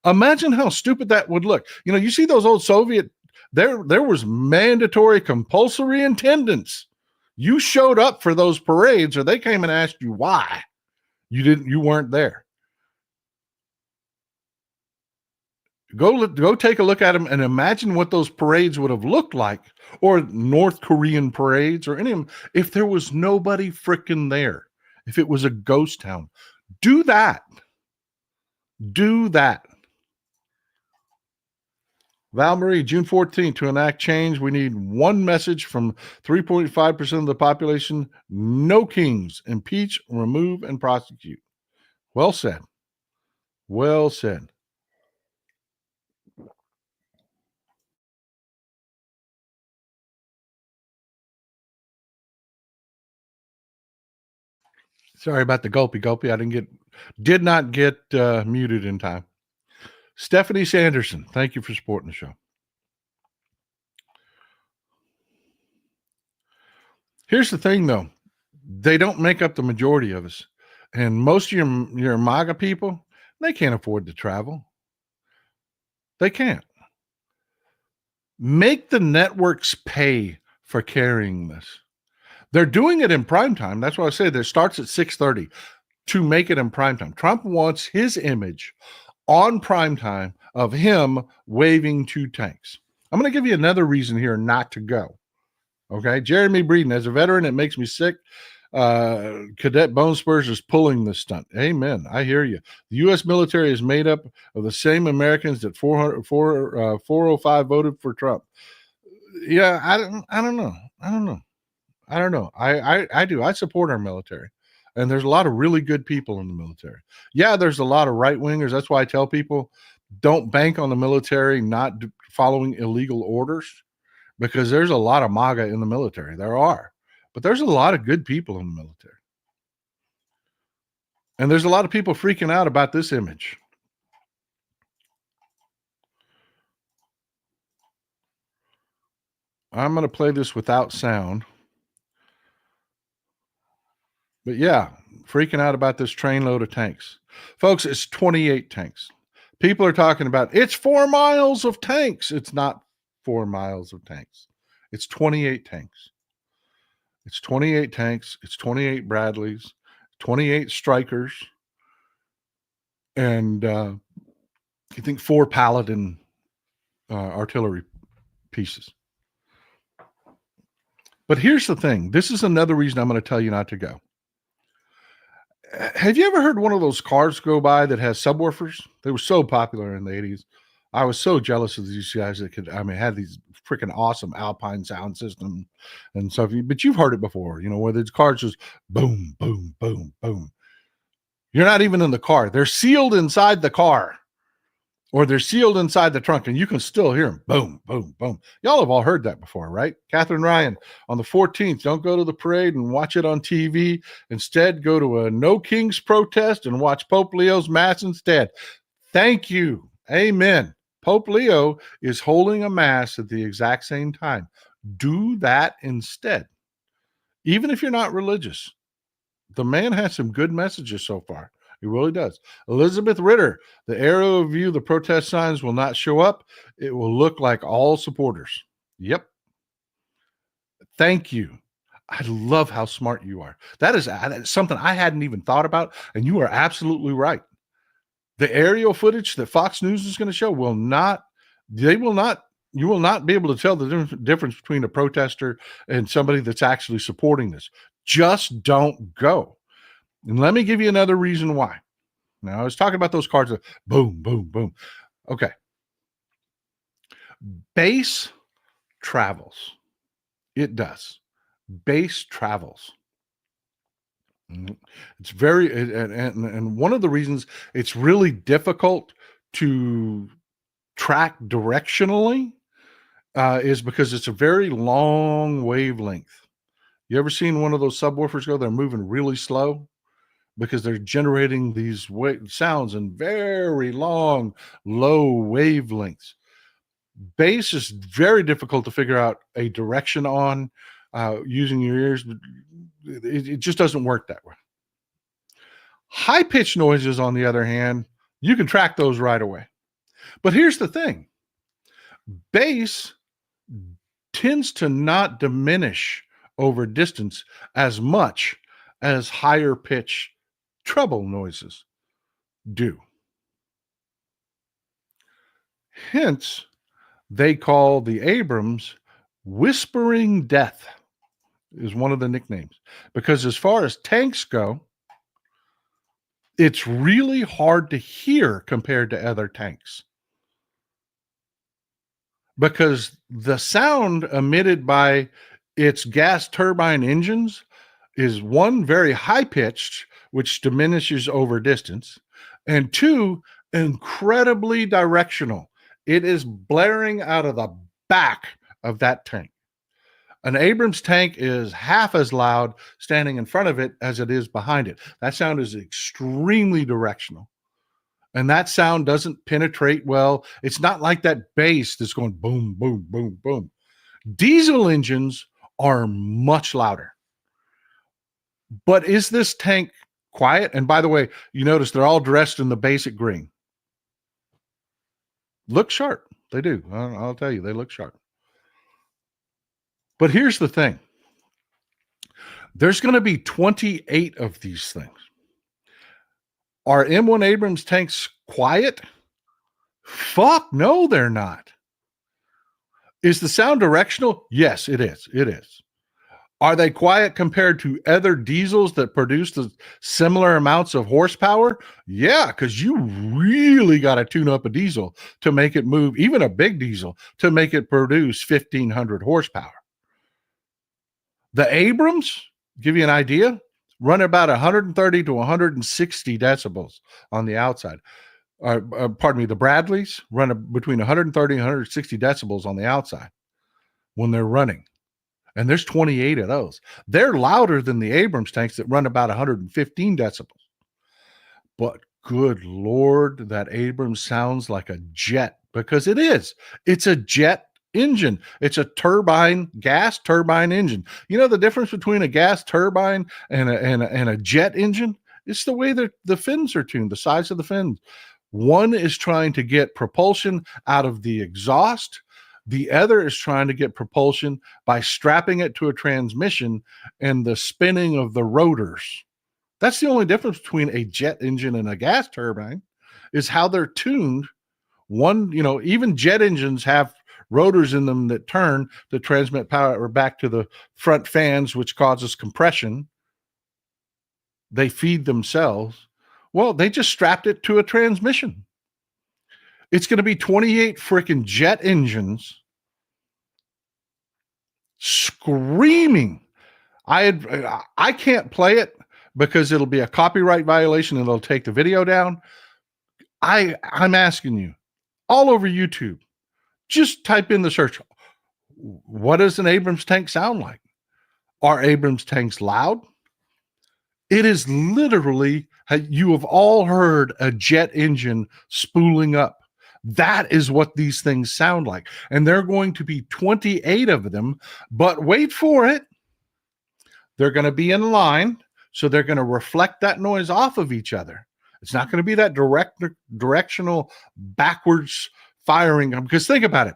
Imagine how stupid that would look. You know, you see those old Soviet, there was mandatory compulsory attendance. You showed up for those parades or they came and asked you why. You weren't there. Go take a look at them and imagine what those parades would have looked like, or North Korean parades or any of them, if there was nobody freaking there, if it was a ghost town. Do that. Do that. Val Marie, June 14th, to enact change, we need one message from 3.5% of the population. No kings. Impeach, remove, and prosecute. Well said. Well said. Sorry about the gulpy. I did not get muted in time. Stephanie Sanderson, thank you for supporting the show. Here's the thing, though. They don't make up the majority of us. And most of your MAGA people, they can't afford to travel. They can't. Make the networks pay for carrying this. They're doing it in prime time. That's why I said it starts at 6:30 to make it in prime time. Trump wants his image on prime time of him waving two tanks. I'm going to give you another reason here not to go. Okay, Jeremy Breeden, as a veteran, it makes me sick. Cadet Bone Spurs is pulling this stunt. Amen. I hear you. The U.S. military is made up of the same Americans that 405 voted for Trump. Yeah, I don't know. I do. I support our military. And there's a lot of really good people in the military. Yeah, there's a lot of right wingers. That's why I tell people Don't bank on the military not following illegal orders, because there's a lot of MAGA in the military. There are. But there's a lot of good people in the military. And there's a lot of people freaking out about this image. I'm going to play this without sound. But yeah, freaking out about this trainload of tanks. Folks, it's 28 tanks. People are talking about it's 4 miles of tanks. It's not 4 miles of tanks. It's 28 tanks. It's 28 tanks. It's 28 Bradleys, 28 Strikers, and I think 4 Paladin artillery pieces. But here's the thing. This is another reason I'm going to tell you not to go. Have you ever heard one of those cars go by that has subwoofers? They were so popular in the 80s. I was so jealous of these guys that had these freaking awesome Alpine sound system and stuff. But you've heard it before, where the cars just boom, boom, boom, boom. You're not even in the car. They're sealed inside the car, or they're sealed inside the trunk, and you can still hear them. Boom, boom, boom. Y'all have all heard that before, right? Catherine Ryan, on the 14th, don't go to the parade and watch it on TV. Instead, go to a No Kings protest and watch Pope Leo's Mass instead. Thank you. Amen. Pope Leo is holding a Mass at the exact same time. Do that instead. Even if you're not religious. The man has some good messages so far. He really does. Elizabeth Ritter, the arrow of view, the protest signs will not show up. It will look like all supporters. Yep. Thank you. I love how smart you are. That is something I hadn't even thought about, and you are absolutely right. The aerial footage that Fox News is going to show you will not be able to tell the difference between a protester and somebody that's actually supporting this. Just don't go. And let me give you another reason why. Now, I was talking about those cars of boom, boom, boom. Okay. Base travels. It does. Base travels. It's very, and one of the reasons it's really difficult to track directionally is because it's a very long wavelength. You ever seen one of those subwoofers go? They're moving really slow because they're generating these sounds in very long, low wavelengths. Bass is very difficult to figure out a direction on using your ears. It just doesn't work that way. High-pitched noises, on the other hand, you can track those right away. But here's the thing. Bass tends to not diminish over distance as much as higher pitch treble noises do. Hence, they call the Abrams Whispering Death is one of the nicknames. Because as far as tanks go, it's really hard to hear compared to other tanks. Because the sound emitted by its gas turbine engines is, one, very high-pitched, which diminishes over distance, and two, incredibly directional. It is blaring out of the back of that tank. An Abrams tank is half as loud standing in front of it as it is behind it. That sound is extremely directional. And that sound doesn't penetrate well. It's not like that bass that's going boom, boom, boom, boom. Diesel engines are much louder. But is this tank quiet? And by the way, you notice they're all dressed in the basic green. Look sharp. They do. I'll tell you, they look sharp. But here's the thing. There's going to be 28 of these things. Are M1 Abrams tanks quiet? Fuck no, they're not. Is the sound directional? Yes, it is. It is. Are they quiet compared to other diesels that produce the similar amounts of horsepower? Yeah, because you really got to tune up a diesel to make it move, even a big diesel, to make it produce 1,500 horsepower. The Abrams, give you an idea, run about 130 to 160 decibels on the outside. pardon me, the Bradleys run between 130 and 160 decibels on the outside when they're running. And there's 28 of those. They're louder than the Abrams tanks that run about 115 decibels. But good Lord, that Abrams sounds like a jet, because it is. It's a jet engine. It's a gas turbine engine. You know the difference between a gas turbine and a jet engine? It's the way that the fins are tuned, the size of the fins. One is trying to get propulsion out of the exhaust. The other is trying to get propulsion by strapping it to a transmission and the spinning of the rotors. That's the only difference between a jet engine and a gas turbine, is how they're tuned. One, even jet engines have rotors in them that turn to transmit power back to the front fans, which causes compression. They feed themselves. Well, they just strapped it to a transmission. It's going to be 28 freaking jet engines screaming. I can't play it because it'll be a copyright violation and they'll take the video down. I'm asking you, all over YouTube, just type in the search, what does an Abrams tank sound like? Are Abrams tanks loud? It is literally, you have all heard a jet engine spooling up. That is what these things sound like. And there are going to be 28 of them, but wait for it. They're going to be in line, so they're going to reflect that noise off of each other. It's not going to be that directional backwards firing. Because think about it.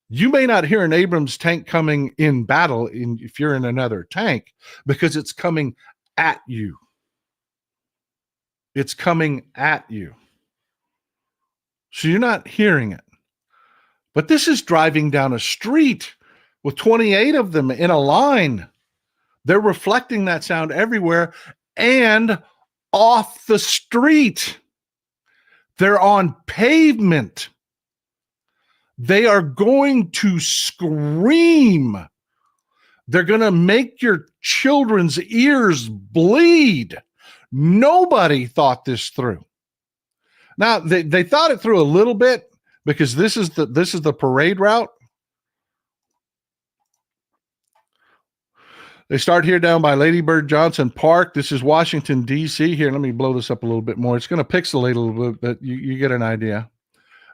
You may not hear an Abrams tank coming in battle if you're in another tank, because it's coming at you. It's coming at you. So you're not hearing it. But this is driving down a street with 28 of them in a line. They're reflecting that sound everywhere and off the street. They're on pavement. They are going to scream. They're going to make your children's ears bleed. Nobody thought this through. Now, they thought it through a little bit, because this is the parade route. They start here down by Lady Bird Johnson Park. This is Washington, D.C. Here, let me blow this up a little bit more. It's going to pixelate a little bit, but you get an idea.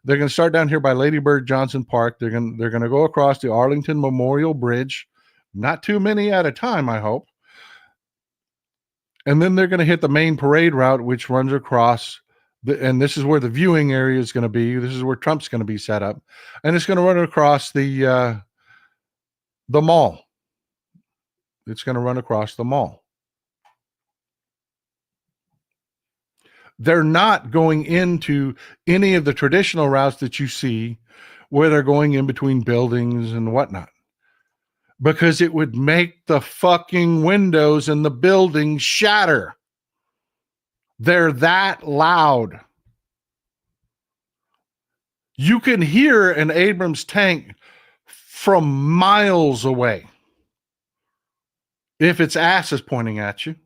They're going to start down here by Lady Bird Johnson Park. They're going to go across the Arlington Memorial Bridge. Not too many at a time, I hope. And then they're going to hit the main parade route, which runs across, and this is where the viewing area is going to be. This is where Trump's going to be set up. And it's going to run across the mall. It's going to run across the mall. They're not going into any of the traditional routes that you see where they're going in between buildings and whatnot, because it would make the fucking windows in the building shatter. They're that loud. You can hear an Abrams tank from miles away if its ass is pointing at you.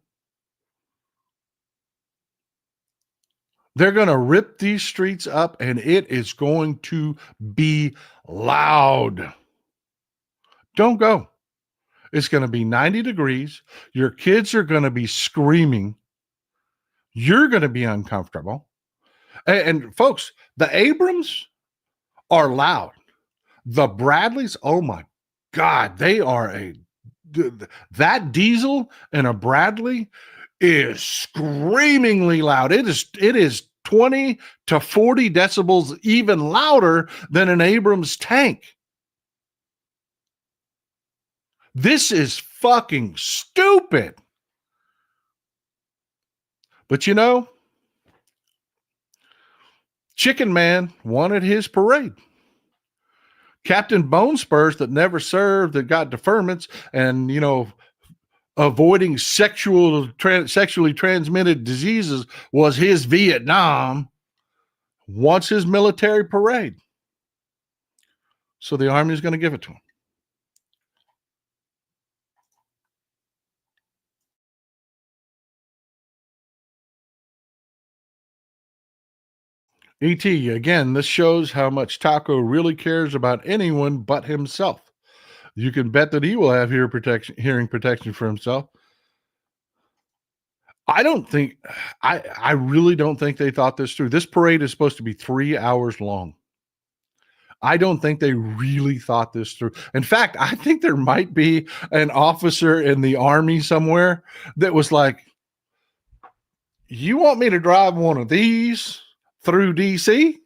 They're going to rip these streets up, and it is going to be loud. Don't go. It's going to be 90 degrees. Your kids are going to be screaming. You're going to be uncomfortable. And folks, the Abrams are loud. The Bradleys, oh my God, they are that diesel in a Bradley is screamingly loud. It is 20 to 40 decibels even louder than an Abrams tank. This is fucking stupid. But Chicken Man wanted his parade. Captain Bone Spurs that never served, that got deferments, and avoiding sexually transmitted diseases was his Vietnam, wants his military parade. So the Army is going to give it to him. ET, again, this shows how much Taco really cares about anyone but himself. You can bet that he will have hearing protection for himself. I don't think, I really don't think they thought this through. This parade is supposed to be 3 hours long. I don't think they really thought this through. In fact, I think there might be an officer in the Army somewhere that was like, you want me to drive one of these through DC?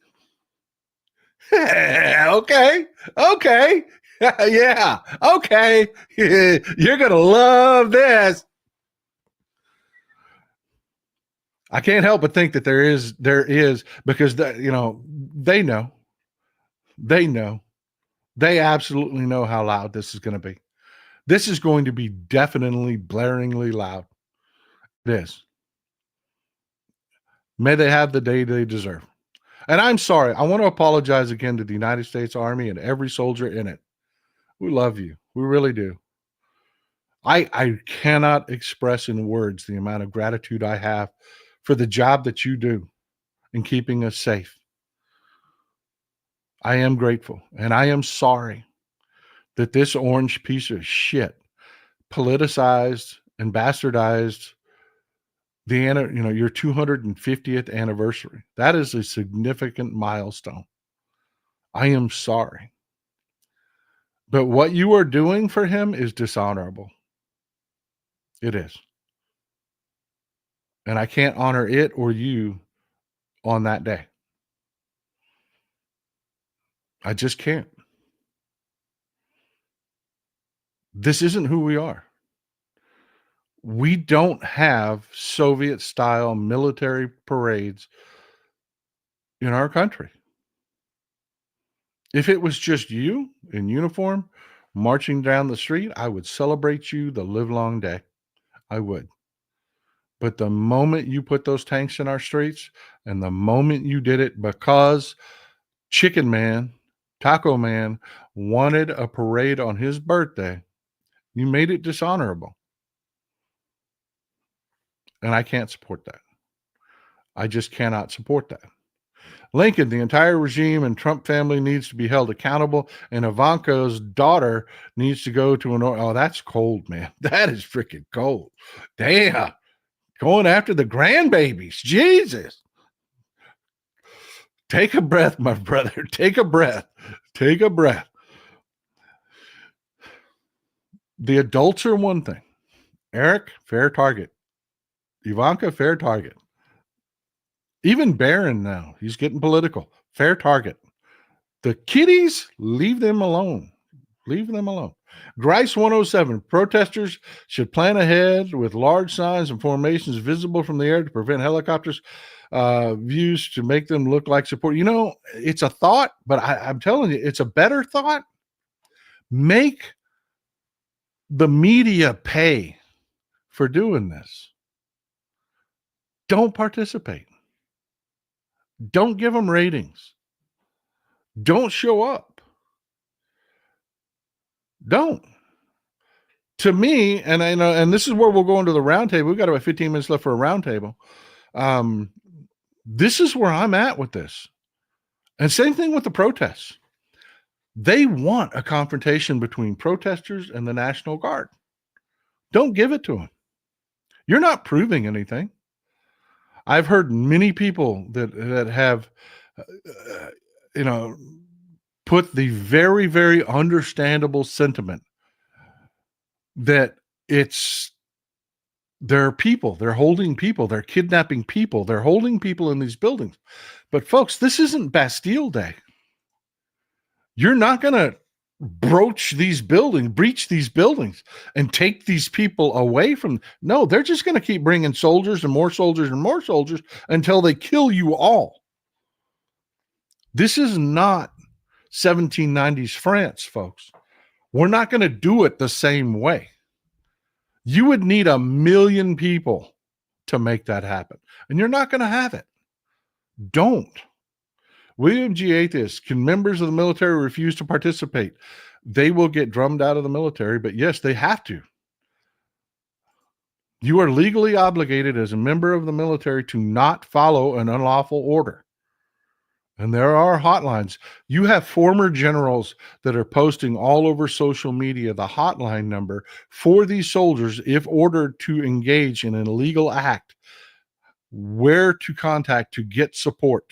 Okay. Yeah. Okay. You're going to love this. I can't help but think that there is because they know. They absolutely know how loud this is going to be. This is going to be definitely blaringly loud. It is. May they have the day they deserve. And I'm sorry. I want to apologize again to the United States Army and every soldier in it. We love you. We really do. I cannot express in words the amount of gratitude I have for the job that you do in keeping us safe. I am grateful, and I am sorry that this orange piece of shit politicized and bastardized your 250th anniversary. That is a significant milestone. I am sorry. But what you are doing for him is dishonorable. It is. And I can't honor it or you on that day. I just can't. This isn't who we are. We don't have Soviet-style military parades in our country. If it was just you in uniform marching down the street, I would celebrate you the livelong day. I would. But the moment you put those tanks in our streets, and the moment you did it because Chicken Man, Taco Man, wanted a parade on his birthday, you made it dishonorable. And I can't support that. I just cannot support that. Lincoln, the entire regime and Trump family needs to be held accountable, and Ivanka's daughter needs to go to oh, that's cold, man. That is freaking cold. Damn. Going after the grandbabies. Jesus. Take a breath, my brother. Take a breath. Take a breath. The adults are one thing. Eric, fair target. Ivanka, fair target. Even Barron now, he's getting political. Fair target. The kiddies, leave them alone. Leave them alone. Grice 107, protesters should plan ahead with large signs and formations visible from the air to prevent helicopters views to make them look like support. It's a thought, but I'm telling you, it's a better thought. Make the media pay for doing this. Don't participate. Don't give them ratings. Don't show up. Don't. To me, and I know, and this is where we'll go into the roundtable. We've got about 15 minutes left for a roundtable. This is where I'm at with this. And same thing with the protests. They want a confrontation between protesters and the National Guard. Don't give it to them. You're not proving anything. I've heard many people that have, put the very, very understandable sentiment that they're people, they're holding people, they're kidnapping people, they're holding people in these buildings. But folks, this isn't Bastille Day. You're not going to breach these buildings and take these people away from. No, they're just going to keep bringing soldiers and more soldiers and more soldiers until they kill you all. This is not 1790s France, folks. We're not going to do it the same way. You would need 1 million people to make that happen, and you're not going to have it. Don't. William G. Atheist, can members of the military refuse to participate? They will get drummed out of the military, but yes, they have to. You are legally obligated as a member of the military to not follow an unlawful order. And there are hotlines. You have former generals that are posting all over social media the hotline number for these soldiers if ordered to engage in an illegal act, where to contact to get support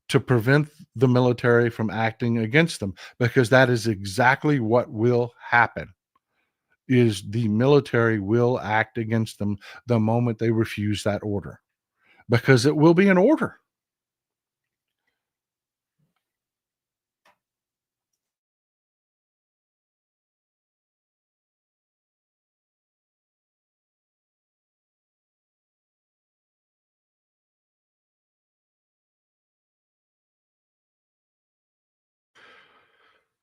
to prevent the military from acting against them, because that is exactly what will happen. Is the military will act against them the moment they refuse that order, because it will be an order.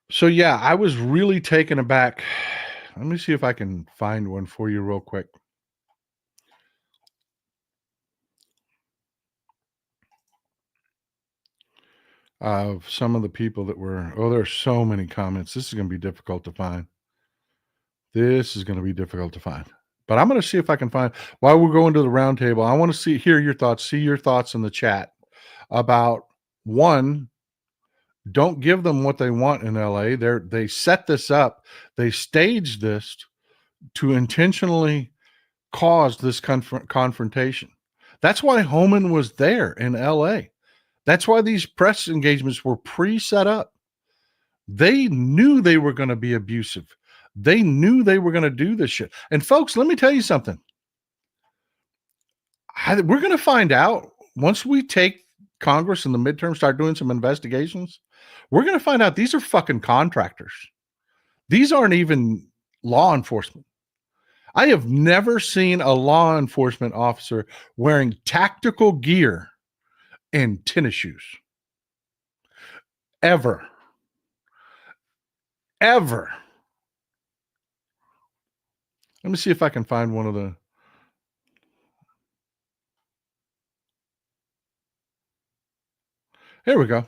So yeah, I was really taken aback. Let me see if I can find one for you real quick. Of some of the people that were, oh, there's so many comments. This is going to be difficult to find. This is going to be difficult to find. But I'm going to see if I can find, while we're going to the roundtable, I want to hear your thoughts, see your thoughts in the chat about, one, don't give them what they want in LA. They set this up. They staged this to intentionally cause this confrontation. That's why Homan was there in LA. That's why these press engagements were pre-set up. They knew they were going to be abusive. They knew they were going to do this shit. And folks, let me tell you something. We're going to find out once we take Congress and the midterm, start doing some investigations. We're going to find out these are fucking contractors. These aren't even law enforcement. I have never seen a law enforcement officer wearing tactical gear and tennis shoes. Ever. Let me see if I can find one of the. Here we go.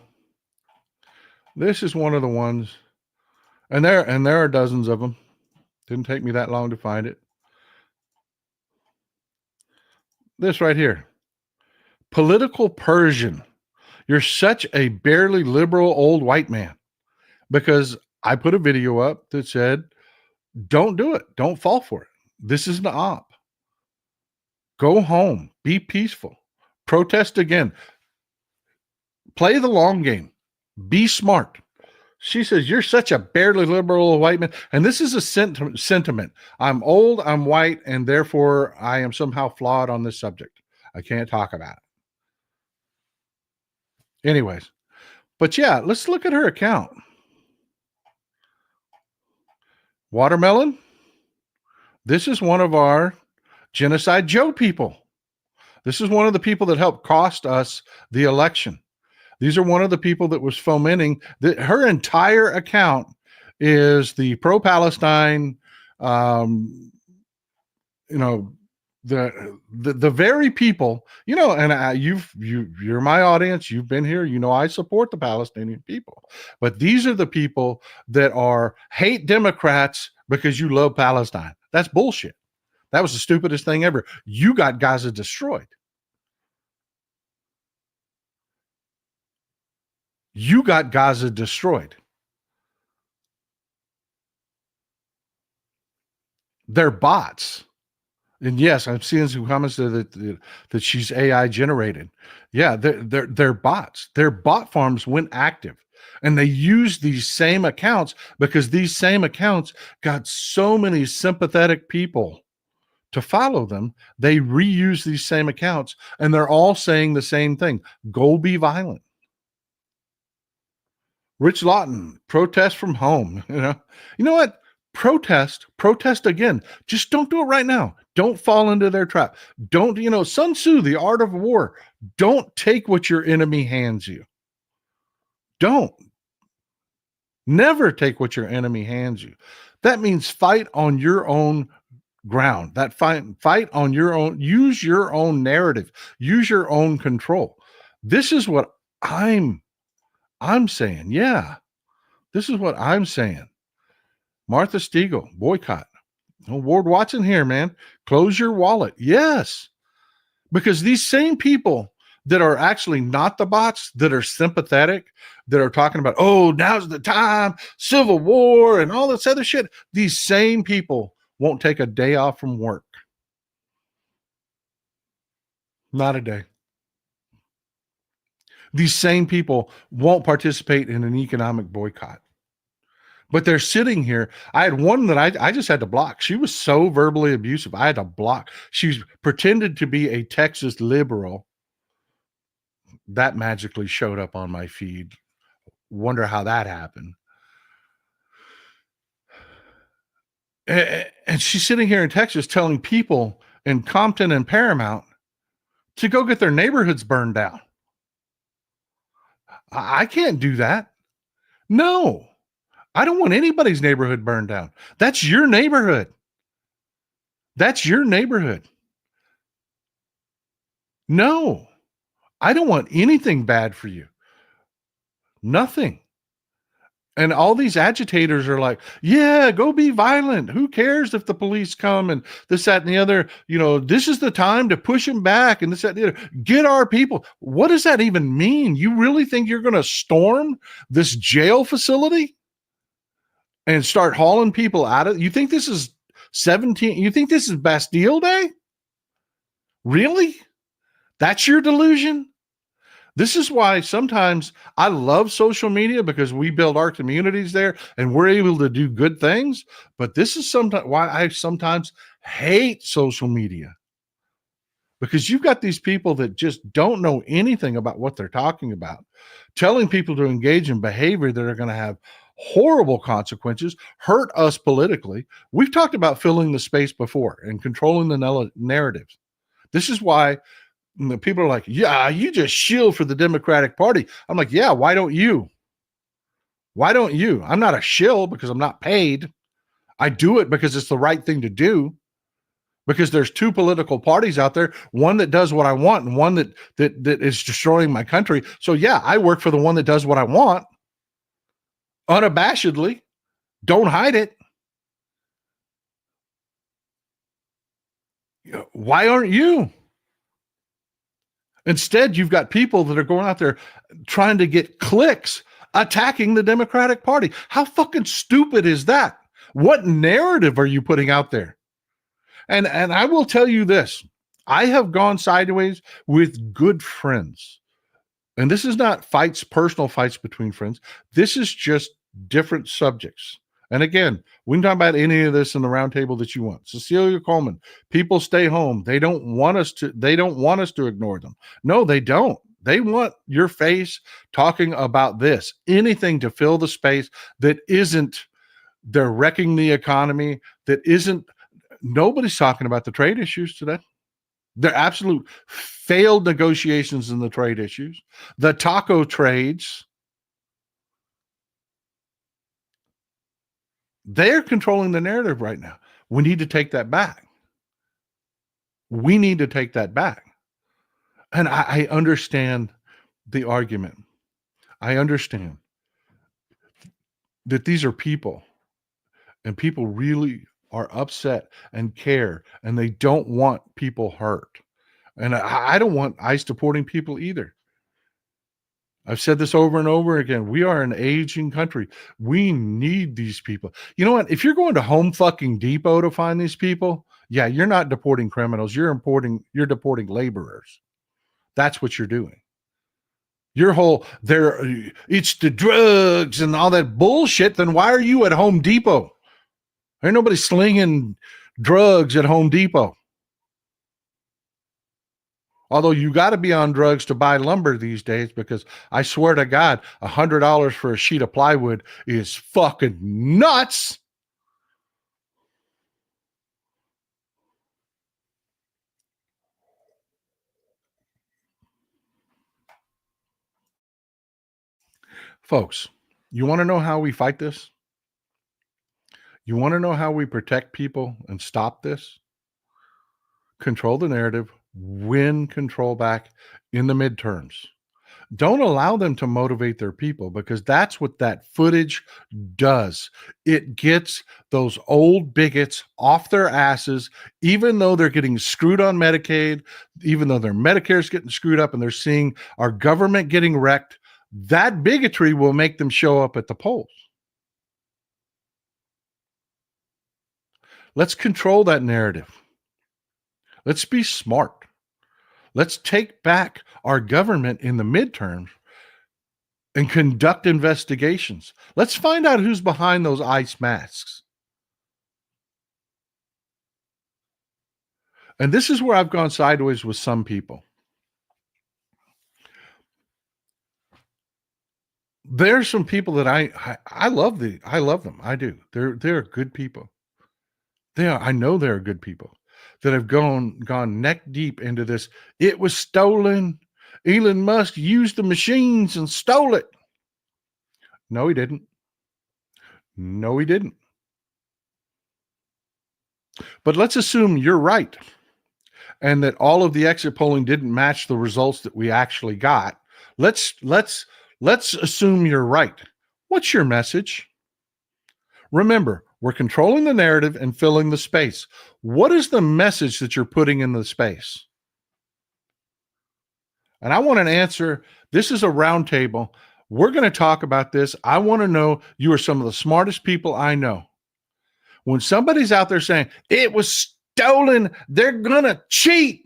This is one of the ones, and there are dozens of them. Didn't take me that long to find it. This right here. Political Persian. You're such a barely liberal old white man. Because I put a video up that said, don't do it. Don't fall for it. This is an op. Go home. Be peaceful. Protest again. Play the long game. Be smart. She says, you're such a barely liberal white man. And this is a sentiment. I'm old, I'm white, and therefore I am somehow flawed on this subject. I can't talk about it. Anyways, but yeah, let's look at her account. Watermelon. This is one of our Genocide Joe people. This is one of the people that helped cost us the election. These are one of the people that was fomenting her entire account is the pro-Palestine, the very people, and you're my audience. You've been here. I support the Palestinian people, but these are the people that hate Democrats because you love Palestine. That's bullshit. That was the stupidest thing ever. You got Gaza destroyed. You got Gaza destroyed. They're bots. And yes, I'm seeing some comments that she's AI generated. Yeah, they're bots. Their bot farms went active. And they used these same accounts because these same accounts got so many sympathetic people to follow them. They reuse these same accounts, and they're all saying the same thing. Go be violent. Rich Lawton, protest from home. You know what? Protest again. Just don't do it right now. Don't fall into their trap. Don't, Sun Tzu, The Art of War. Don't take what your enemy hands you. Don't. Never take what your enemy hands you. That means fight on your own ground. That fight on your own. Use your own narrative. Use your own control. This is what I'm saying. Yeah. This is what I'm saying. Martha Stiegel, boycott. No Ward Watson here, man. Close your wallet. Yes. Because these same people that are actually not the bots, that are sympathetic, that are talking about, oh, now's the time, Civil War and all this other shit. These same people won't take a day off from work. Not a day. These same people won't participate in an economic boycott. But they're sitting here. I had one that I just had to block. She was so verbally abusive. I had to block. She pretended to be a Texas liberal. That magically showed up on my feed. Wonder how that happened. And she's sitting here in Texas telling people in Compton and Paramount to go get their neighborhoods burned down. I can't do that. No, I don't want anybody's neighborhood burned down. That's your neighborhood. That's your neighborhood. No, I don't want anything bad for you. Nothing. And all these agitators are like, yeah, go be violent. Who cares if the police come and this, that, and the other? You know, this is the time to push them back and this, that, and the other. Get our people. What does that even mean? You really think you're going to storm this jail facility and start hauling people out of it? You think this is 17? You think this is Bastille Day? Really? That's your delusion? This is why sometimes I love social media, because we build our communities there and we're able to do good things. But this is sometimes why I sometimes hate social media, because you've got these people that just don't know anything about what they're talking about, telling people to engage in behavior that are going to have horrible consequences, hurt us politically. We've talked about filling the space before and controlling the narratives. This is why the people are like, yeah, you just shield for the Democratic Party. I'm like, yeah, why don't you? Why don't you? I'm not a shill because I'm not paid. I do it because it's the right thing to do. Because there's two political parties out there, one that does what I want and one that is destroying my country. So yeah, I work for the one that does what I want. Unabashedly. Don't hide it. Why aren't you? Instead, you've got people that are going out there trying to get clicks, attacking the Democratic Party. How fucking stupid is that? What narrative are you putting out there? And I will tell you this. I have gone sideways with good friends. And this is not fights, personal fights between friends. This is just different subjects. And again, we can talk about any of this in the roundtable that you want. Cecilia Coleman, people stay home. They don't want us to ignore them. No, they don't. They want your face talking about this. Anything to fill the space that isn't they're wrecking the economy, that isn't nobody's talking about the trade issues today. They're absolute failed negotiations in the trade issues. The taco trades. They're controlling the narrative right now. We need to take that back. We need to take that back. And I understand the argument. I understand that these are people, and people really are upset and care, and they don't want people hurt. And I don't want ICE deporting people either. I've said this over and over again. We are an aging country. We need these people. You know what? If you're going to Home fucking Depot to find these people, yeah, you're not deporting criminals. You're deporting laborers. That's what you're doing. Your whole it's the drugs and all that bullshit. Then why are you at Home Depot? Ain't nobody slinging drugs at Home Depot. Although you got to be on drugs to buy lumber these days, because I swear to God, $100 for a sheet of plywood is fucking nuts. Folks, you want to know how we fight this? You want to know how we protect people and stop this? Control the narrative, win control back in the midterms. Don't allow them to motivate their people, because that's what that footage does. It gets those old bigots off their asses, even though they're getting screwed on Medicaid, even though their Medicare is getting screwed up and they're seeing our government getting wrecked. That bigotry will make them show up at the polls. Let's control that narrative. Let's be smart. Let's take back our government in the midterms and conduct investigations. Let's find out who's behind those ice masks. And this is where I've gone sideways with some people. There's some people that I love them. I do. They're good people. I know they're good people that have gone neck deep into this. It was stolen. Elon Musk used the machines and stole it. No, he didn't. No, he didn't. But let's assume you're right, and that all of the exit polling didn't match the results that we actually got. Let's assume you're right. What's your message? Remember, we're controlling the narrative and filling the space. What is the message that you're putting in the space? And I want an answer. This is a roundtable. We're going to talk about this. I want to know. You are some of the smartest people I know. When somebody's out there saying it was stolen, they're going to cheat.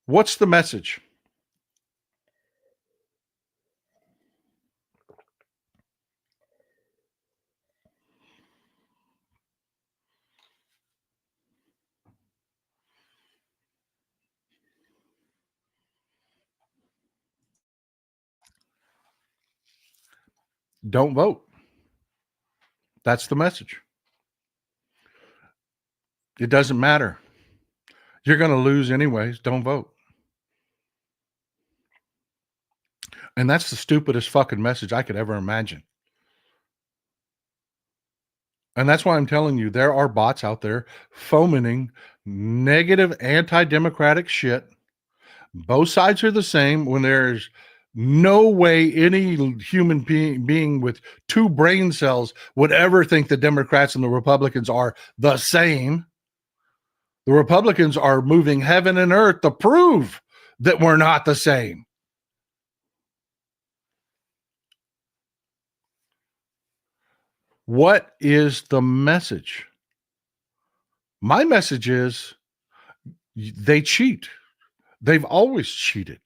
What's the message? Don't vote. That's the message. It doesn't matter. You're going to lose anyways. Don't vote. And that's the stupidest fucking message I could ever imagine. And that's why I'm telling you, there are bots out there fomenting negative anti-democratic shit. Both sides are the same, when there's no way any human being with two brain cells would ever think the Democrats and the Republicans are the same. The Republicans are moving heaven and earth to prove that we're not the same. What is the message? My message is they cheat. They've always cheated.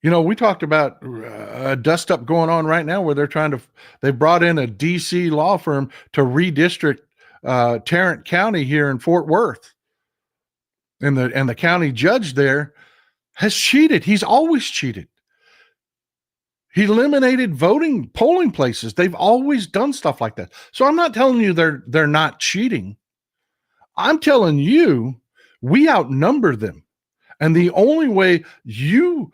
You know, we talked about a dust up going on right now where they brought in a DC law firm to redistrict Tarrant County here in Fort Worth. And the county judge there has cheated. He's always cheated. He eliminated polling places. They've always done stuff like that. So I'm not telling you they're not cheating. I'm telling you, we outnumber them. And the only way you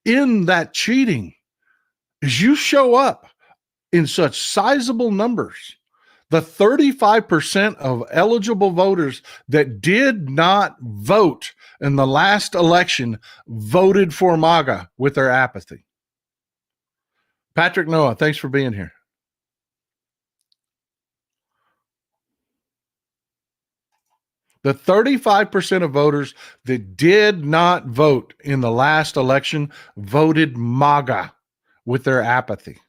end that cheating is you show up in such sizable numbers. The 35% of eligible voters that did not vote in the last election voted for MAGA with their apathy. Patrick Noah, thanks for being here. The 35% of voters that did not vote in the last election voted MAGA with their apathy.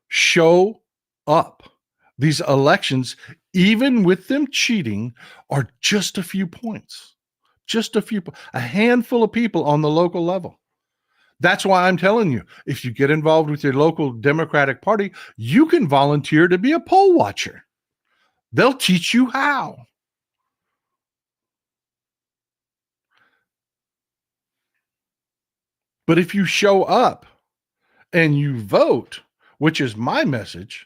Show up. These elections, even with them cheating, are just a few points. A handful of people on the local level. That's why I'm telling you, if you get involved with your local Democratic Party, you can volunteer to be a poll watcher. They'll teach you how. But if you show up and you vote, which is my message,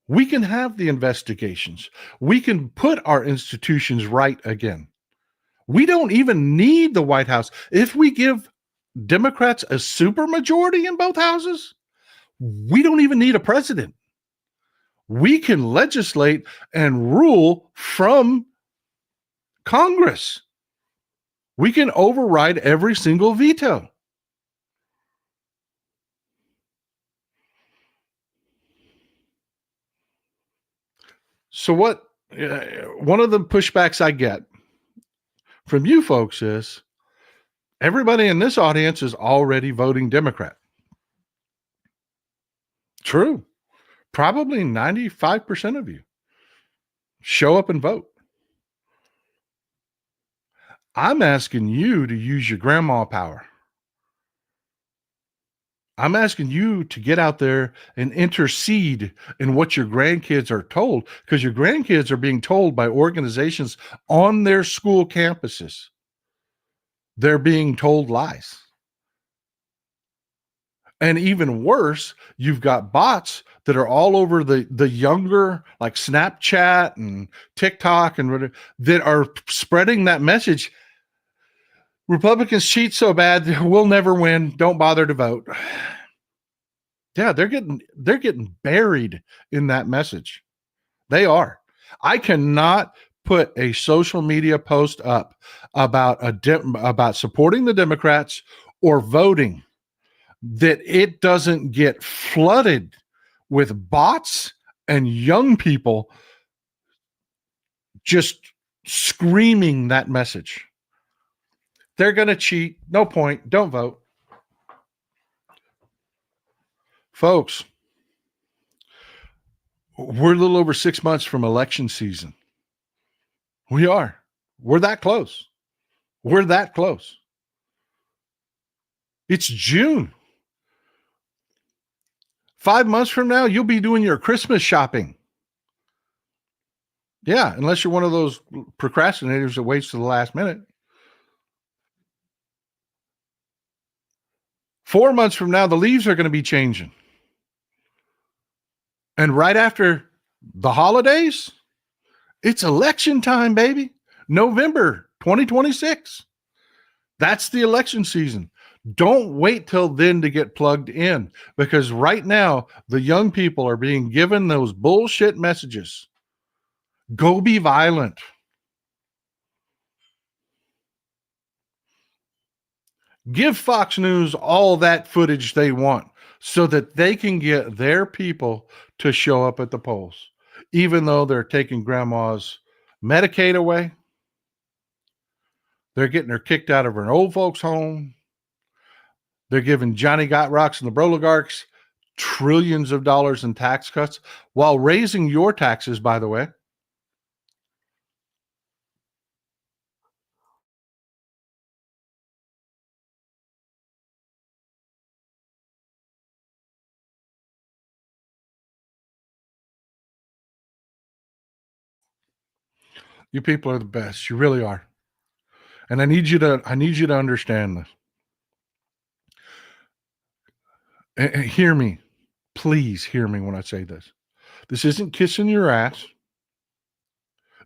we can have the investigations. We can put our institutions right again. We don't even need the White House. If we give Democrats a supermajority in both houses, we don't even need a president. We can legislate and rule from Congress. We can override every single veto. So what, one of the pushbacks I get from you folks is everybody in this audience is already voting Democrat. True. Probably 95% of you show up and vote. I'm asking you to use your grandma power. I'm asking you to get out there and intercede in what your grandkids are told, because your grandkids are being told by organizations on their school campuses. They're being told lies. And even worse, you've got bots that are all over the younger, like Snapchat and TikTok and whatever, that are spreading that message. Republicans cheat so bad, we'll never win. Don't bother to vote. Yeah, they're getting buried in that message. They are. I cannot put a social media post up about about supporting the Democrats or voting that it doesn't get flooded with bots and young people just screaming that message. They're going to cheat. No point. Don't vote. Folks, we're a little over 6 months from election season. We are. We're that close. We're that close. It's June. 5 months from now, you'll be doing your Christmas shopping. Yeah, unless you're one of those procrastinators that waits to the last minute. 4 months from now, the leaves are going to be changing. And right after the holidays, it's election time, baby. November 2026. That's the election season. Don't wait till then to get plugged in, because right now the young people are being given those bullshit messages. Go be violent. Give Fox News all that footage they want so that they can get their people to show up at the polls, even though they're taking grandma's Medicaid away. They're getting her kicked out of her old folks' home. They're giving Johnny Got Rocks and the Broligarchs trillions of dollars in tax cuts while raising your taxes, by the way. You people are the best. You really are. And I need you to understand this. And hear me. Please hear me when I say this. This isn't kissing your ass.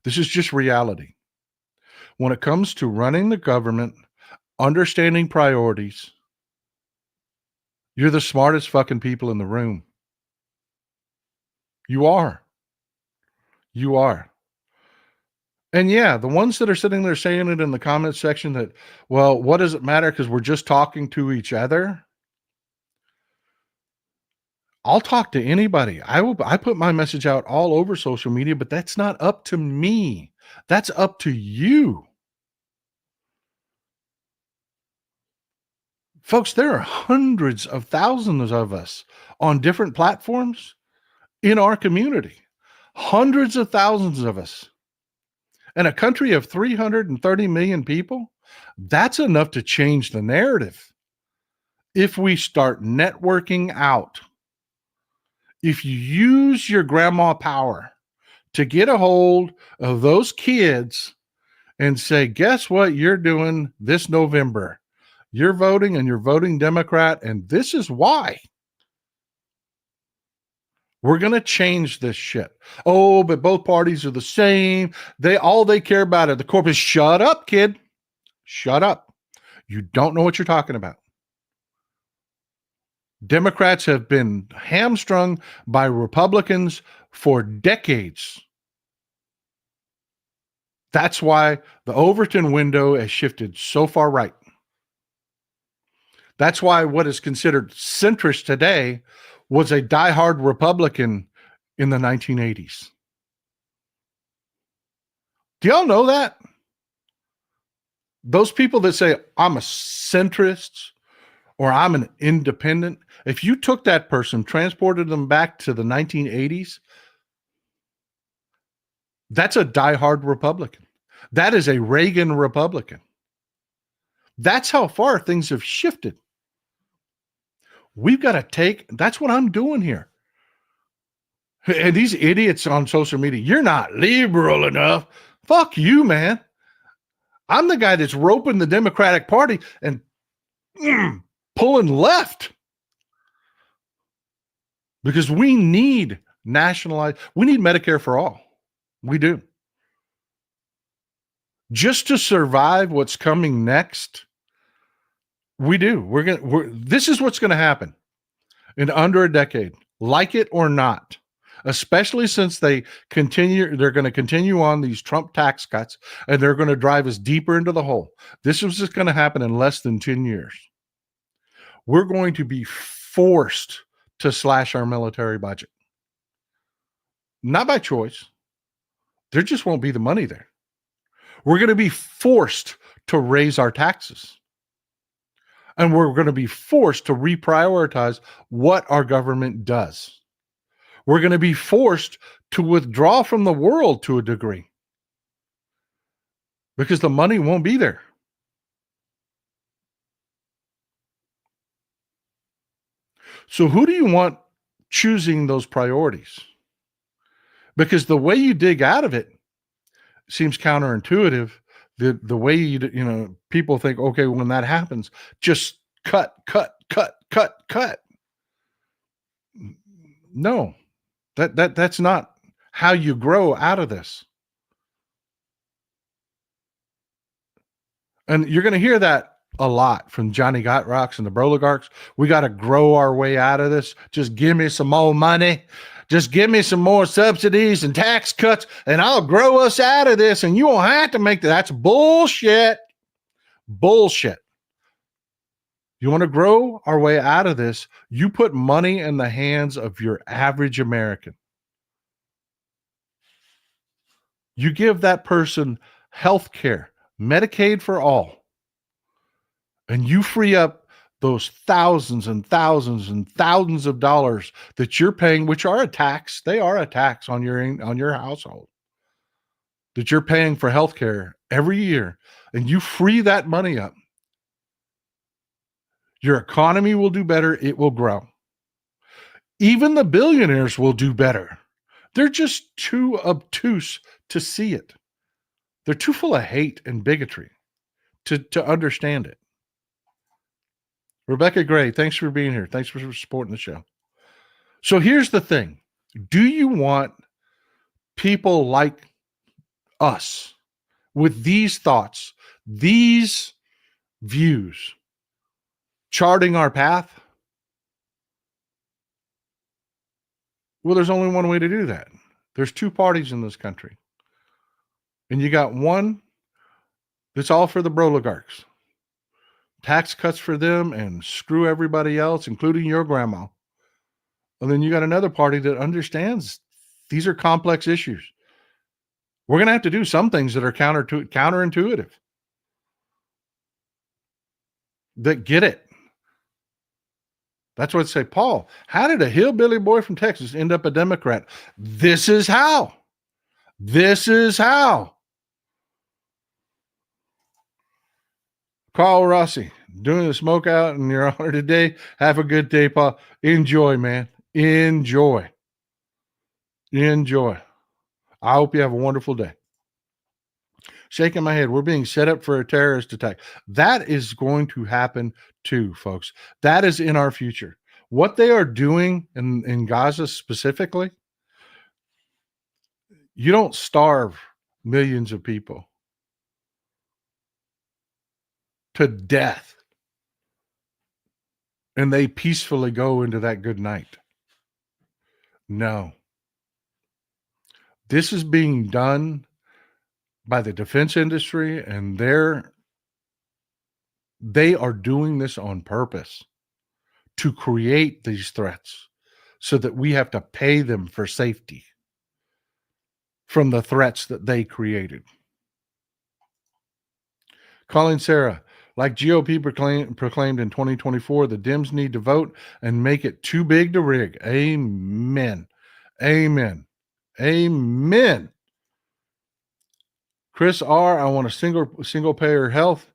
This is just reality. When it comes to running the government, understanding priorities, you're the smartest fucking people in the room. You are. You are. And yeah, the ones that are sitting there saying it in the comment section that, well, what does it matter because we're just talking to each other? I'll talk to anybody. I put my message out all over social media, but that's not up to me. That's up to you. Folks, there are hundreds of thousands of us on different platforms in our community. Hundreds of thousands of us. In a country of 330 million people, that's enough to change the narrative. If we start networking out, if you use your grandma power to get a hold of those kids and say, guess what you're doing this November? You're voting and you're voting Democrat, and this is why. We're going to change this shit. Oh, but both parties are the same. All they care about are the corporate. Shut up, kid. Shut up. You don't know what you're talking about. Democrats have been hamstrung by Republicans for decades. That's why the Overton window has shifted so far right. That's why what is considered centrist today was a diehard Republican in the 1980s. Do y'all know that? Those people that say, I'm a centrist or I'm an independent, if you took that person, transported them back to the 1980s, that's a diehard Republican. That is a Reagan Republican. That's how far things have shifted. We've got to that's what I'm doing here. And these idiots on social media, you're not liberal enough. Fuck you, man. I'm the guy that's roping the Democratic Party and pulling left because we need we need Medicare for all. We do. Just to survive what's coming next, we do. This is what's going to happen in under a decade, like it or not. Especially since they're going to continue on these Trump tax cuts, and they're going to drive us deeper into the hole. This is just going to happen in less than 10 years. We're going to be forced to slash our military budget. Not by choice. There just won't be the money there. We're going to be forced to raise our taxes. And we're going to be forced to reprioritize what our government does. We're going to be forced to withdraw from the world to a degree because the money won't be there. So who do you want choosing those priorities? Because the way you dig out of it seems counterintuitive. The way people think, okay, when that happens, just cut. No. That's not how you grow out of this. And you're going to hear that a lot from Johnny Gotrocks and the Broligarchs. We got to grow our way out of this. Just give me some more money. Just give me some more subsidies and tax cuts, and I'll grow us out of this. And you won't have to make that. That's bullshit. Bullshit. You want to grow our way out of this? You put money in the hands of your average American. You give that person health care, Medicaid for all, and you free up those thousands and thousands and thousands of dollars that you're paying, which are a tax. They are a tax on your household that you're paying for health care every year, and you free that money up. Your economy will do better. It will grow. Even the billionaires will do better. They're just too obtuse to see it. They're too full of hate and bigotry to understand it. Rebecca Gray, thanks for being here. Thanks for supporting the show. So here's the thing. Do you want people like us with these thoughts, these views, charting our path? Well, there's only one way to do that. There's two parties in this country. And you got one that's all for the Broligarchs. Tax cuts for them and screw everybody else, including your grandma. And then you got another party that understands these are complex issues. We're going to have to do some things that are counterintuitive. That get it. That's what I say, Paul, how did a hillbilly boy from Texas end up a Democrat? This is how. This is how. Carl Rossi, doing the smoke out in your honor today. Have a good day, Paul. Enjoy, man. Enjoy. Enjoy. I hope you have a wonderful day. Shaking my head. We're being set up for a terrorist attack. That is going to happen too, folks. That is in our future. What they are doing in Gaza specifically, you don't starve millions of people to death and they peacefully go into that good night. No. This is being done by the defense industry, and they are doing this on purpose to create these threats so that we have to pay them for safety from the threats that they created. Colleen Sarah, like GOP proclaimed in 2024, the Dems need to vote and make it too big to rig. Amen. Amen. Amen. Chris R., I want a single payer health.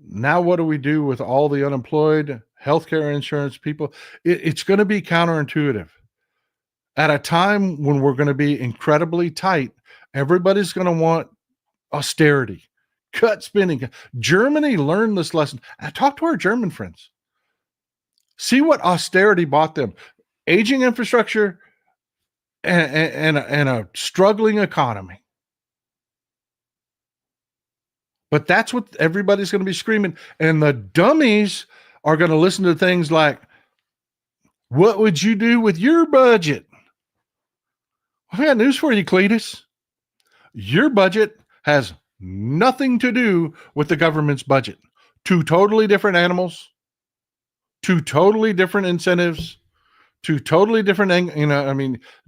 Now what do we do with all the unemployed healthcare insurance people? It's going to be counterintuitive. At a time when we're going to be incredibly tight, everybody's going to want austerity, cut spending. Germany learned this lesson. Talk to our German friends. See what austerity bought them. Aging infrastructure and a struggling economy. But that's what everybody's going to be screaming. And the dummies are going to listen to things like, what would you do with your budget? I got news for you, Cletus. Your budget has nothing to do with the government's budget. Two totally different animals, two totally different incentives, two totally different,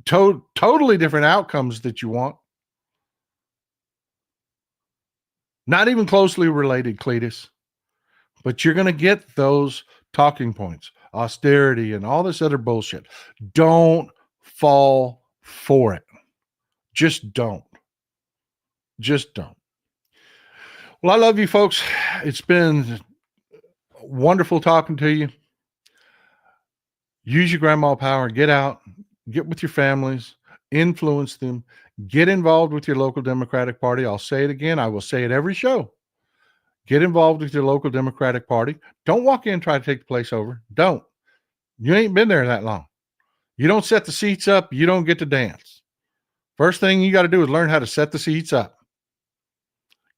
totally different outcomes that you want. Not even closely related, Cletus. But you're going to get those talking points, austerity and all this other bullshit. Don't fall for it. Just don't. Just don't. Well, I love you, folks. It's been wonderful talking to you. Use your grandma power. Get out. Get with your families. Influence them. Get involved with your local Democratic Party. I'll say it again. I will say it every show. Get involved with your local Democratic Party. Don't walk in and try to take the place over. Don't. You ain't been there that long. You don't set the seats up. You don't get to dance. First thing you got to do is learn how to set the seats up.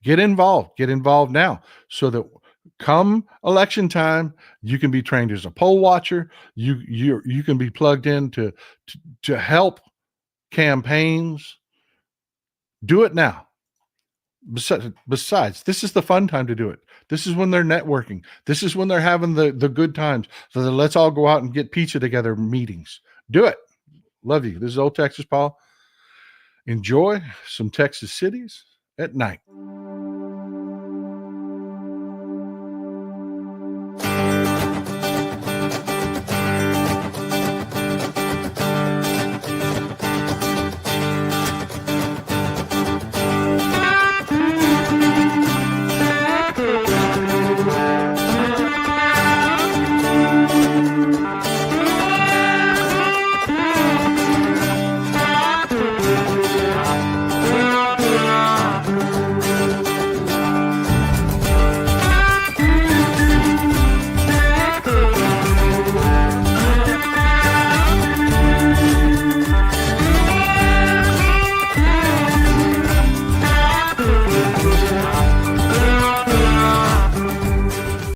Get involved. Get involved now so that come election time, you can be trained as a poll watcher. You can be plugged in to help campaigns. Do it now. Besides, this is the fun time to do it. This is when they're networking. This is when they're having the good times. So that let's all go out and get pizza together meetings. Do it. Love you. This is Old Texas Paul. Enjoy some Texas cities at night.